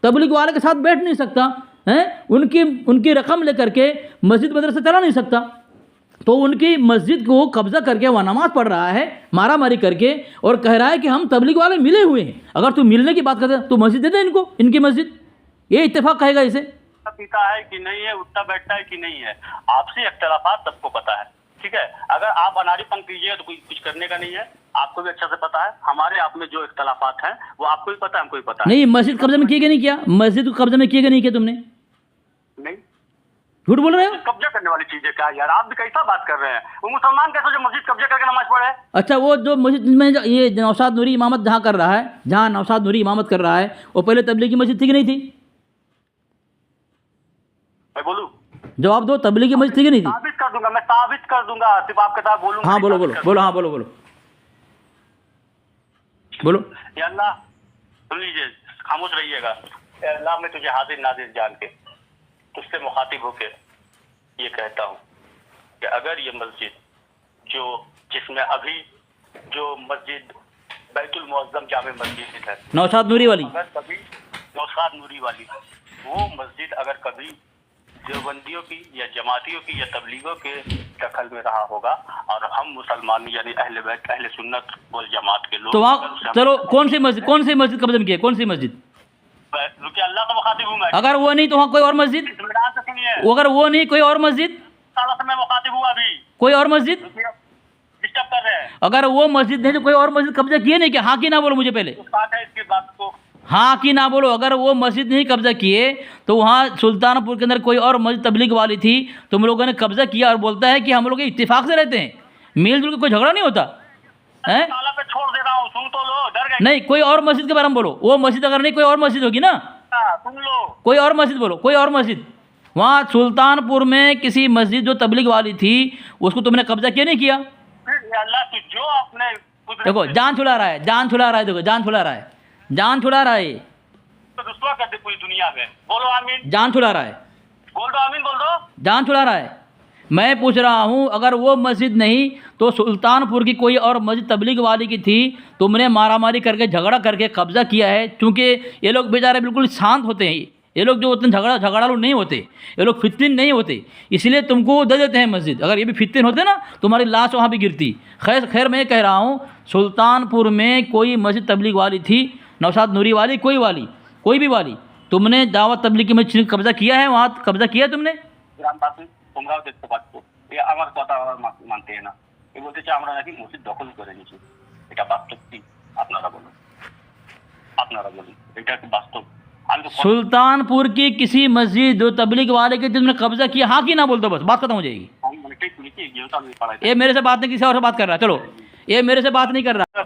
तबलीग वाले के साथ बैठ नहीं सकता, हैं? उनकी रकम लेकर के मस्जिद मदरसा चला नहीं सकता, तो उनकी मस्जिद को कब्जा करके वहाँ नमाज पढ़ रहा है, मारा मारी करके, और कह रहा है कि हम तबलीग वाले मिले हुए हैं। अगर तू मिलने की बात करते तो मस्जिद दे दे इनको, इनकी मस्जिद। ये इत्तेफाक कहेगा इसे? पीता है कि नहीं है, उठता बैठता है कि नहीं है, आपसी इख्तलाफात सबको पता है, ठीक है। अगर आप अनाड़ीपन कीजिएगा तो कोई कुछ करने का नहीं है, आपको भी अच्छा से पता है। हमारे आप में जो इख्तलाफात हैं वो आपको भी पता है, हमको भी पता है। नहीं, मस्जिद कब्जा में किए कि नहीं किया? मस्जिद को कब्जा में किए कि नहीं किया तुमने? नहीं, झूठ बोल रहे हो। कब्जा करने वाली चीज है क्या यार? आप भी कैसा बात कर रहे हैं? वो मुसलमान कैसे जो मस्जिद कब्जा करके नमाज पढ़े? अच्छा, वो जो मस्जिद में ये नौशाद नूरी इमामत जहाँ कर रहा है, जहाँ नौशाद नूरी इमामत कर रहा है, वो पहले तबलीगी मस्जिद थी कि नहीं थी? मैं बोलूं? जवाब दो, तबलीगी मस्जिद थी कि नहीं थी? साबित कर दूंगा, मैं साबित कर दूंगा, सिर्फ आपके साथ बोलूंगा। हाँ बोलो बोलो बोलो, हाँ बोलो बोलो बोलो। या अल्लाह, सुन लीजिए, खामोश रहिएगा। या अल्लाह, मैं तुझे हाजिर नाजिर जान के तुझसे मुखातिब होके ये कहता हूँ कि अगर ये मस्जिद जिसमें अभी जो मस्जिद बैतुल मुअज्जम जामे मस्जिद है, नौशाद नूरी वाली, अगर कभी नौशाद नूरी वाली वो मस्जिद अगर कभी देवबंदियों की या जमातियों की या तबलीगों के दखल में रहा होगा, और हम मुसलमान यानी अहले बैत अहले सुन्नत वल जमात के लोग, तो वहाँ चलो कौन सी मस्जिद कब्जा में की है? कौन सी मस्जिद? रुकिए, अल्लाह का मुखातिब हूँ मैं। अगर वो नहीं तो वहाँ कोई और मस्जिद? इत्मीनान से सुनिए। अगर वो नहीं कोई और मस्जिद? साला से मैं मुखातिब हूँ अभी। कोई और मस्जिद? डिस्टर्ब कर रहे हैं। अगर वो मस्जिद नहीं तो कोई और मस्जिद कब्जा किए नहीं क्या? हाँ कि ना बोलो मुझे पहले, बात है इसकी बात को। हाँ कि ना बोलो। अगर वो मस्जिद नहीं कब्जा किए तो वहाँ सुल्तानपुर के अंदर कोई और मस्जिद तबलीग वाली थी, तुम लोगों ने कब्जा किया, और बोलता है कि हम लोग इत्तेफाक से रहते हैं, मिलजुल के कोई झगड़ा नहीं होता है। ताला पे छोड़ दे रहा हूँ, सुन तो लो, डर गए? नहीं, कोई और मस्जिद के बारे में बोलो। वो मस्जिद अगर नहीं कोई और मस्जिद होगी ना, सुन लो, कोई और मस्जिद बोलो, कोई और मस्जिद। वहाँ सुल्तानपुर में किसी मस्जिद जो तबलीग वाली थी उसको तुमने कब्जा किया नहीं किया? अल्लाह तू जो आपने देखो जान छुड़ा रहा है, जान छुड़ा रहा है, देखो जान छुड़ा रहा है, जान छुड़ा रहा है, तो रुसवा कर दे पूरी दुनिया में। बोलो आमीन। जान छुड़ा रहा है, बोल दो आमीन, बोल दो। जान छुड़ा रहा है। मैं पूछ रहा हूँ, अगर वो मस्जिद नहीं तो सुल्तानपुर की कोई और मस्जिद तबलीग वाली की थी, तुमने मारामारी करके झगड़ा करके कब्ज़ा किया है। क्योंकि ये लोग बेचारे बिल्कुल शांत होते हैं, ये लोग जो उतने झगड़ालू नहीं होते, ये लोग फितिन नहीं होते, इसलिए तुमको दे देते हैं मस्जिद। अगर ये भी फितिन होते ना, तुम्हारी लाश वहाँ भी गिरती। खैर मैं कह रहा हूँ, सुल्तानपुर में कोई मस्जिद तबलीग वाली थी, नौशाद नूरी वाली, कोई भी वाली, तुमने दावत तबलीग की मस्जिद कब्ज़ा किया है, वहाँ कब्ज़ा किया है तुमने? গ্রামবাসী তোমরাও দেখতে পাচ্ছ, এ আমার কথা মানতে না, এ বলতেছে আমরা নাকি মসজিদ দখল করে নিয়েছি। এটা বাস্তব কি? আপনারা বলুন, এটা কি বাস্তব? আমি তো सुल्तानपुर की किसी मस्जिद जो तबलीग वाले के तुमने कब्ज़ा किया, हाँ कि ना बोल दो, बस बात खत्म हो जाएगी। আমি অনেকটাই শুনেছি, এগিয়েও তো আমি পাড়ায় ये मेरे से बात नहीं, किसी और से बात कर रहा है। चलो, ये मेरे से बात नहीं कर रहा।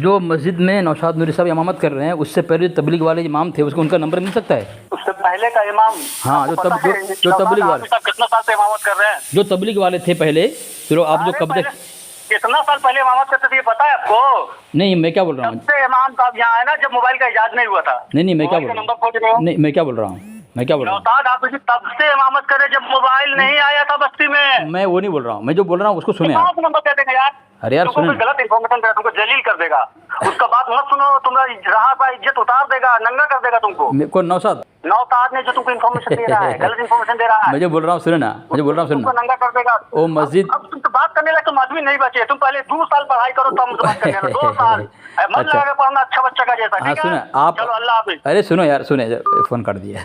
जो मस्जिद में नौशाद नूरी साहब इमामत कर रहे हैं, उससे पहले तबलीग वाले इमाम थे, उसको उनका नंबर मिल सकता है? उससे पहले का इमाम, हाँ, जो तबलीग वाले, कितना साल से इमामत कर रहे हैं? जो तबलीग वाले थे पहले, चलो आप जो कब्ज़ा, कितना साल पहले इमामत करते थे ये पता है आपको? नहीं मैं क्या बोल रहा हूँ, सबसे इमाम साहब यहाँ है ना जब मोबाइल का इजाज़त नहीं हुआ था। नहीं मैं क्या बोल रहा नंबर खोज रहे हो? हूँ, नहीं मैं क्या बोल रहा हूँ, नौशाद आप तब से इमामत करे जब मोबाइल नहीं आया था बस्ती में। मैं वो नहीं बोल रहा हूँ, मैं जो बोल रहा हूँ उसको सुने आप। नंबर कह देंगे यार, अरे यार तुमको सुने, कोई गलत इन्फॉर्मेशन देगा, तुमको जलील कर देगा। उसका बात मत सुनो, तुम्हारा राह पर इज्जत उतार देगा, नंगा कर देगा तुमको। कौन नौशाद ने जो तुमको इन्फॉर्मेशन दे रहा है, गलत इन्फॉर्मेशन दे रहा है, मैं जो बोल रहा हूँ सुने ना, मुझे बोल रहा हूँ तुमको सुनना, नंगा कर देगा। वो मस्जिद, अब तुम तो बात करने लगे, तुम आदमी नहीं बचे। तुम पहले 2 साल पढ़ाई करो तब मुझसे बात करने लगे। 2 साल मत अच्छा। लगा पढ़ना अच्छा बच्चा का जैसा। हाँ ठीक सुना है, आप, चलो अल्लाह हाफिज। अरे सुनो यार, सुने, फ़ोन कर दिया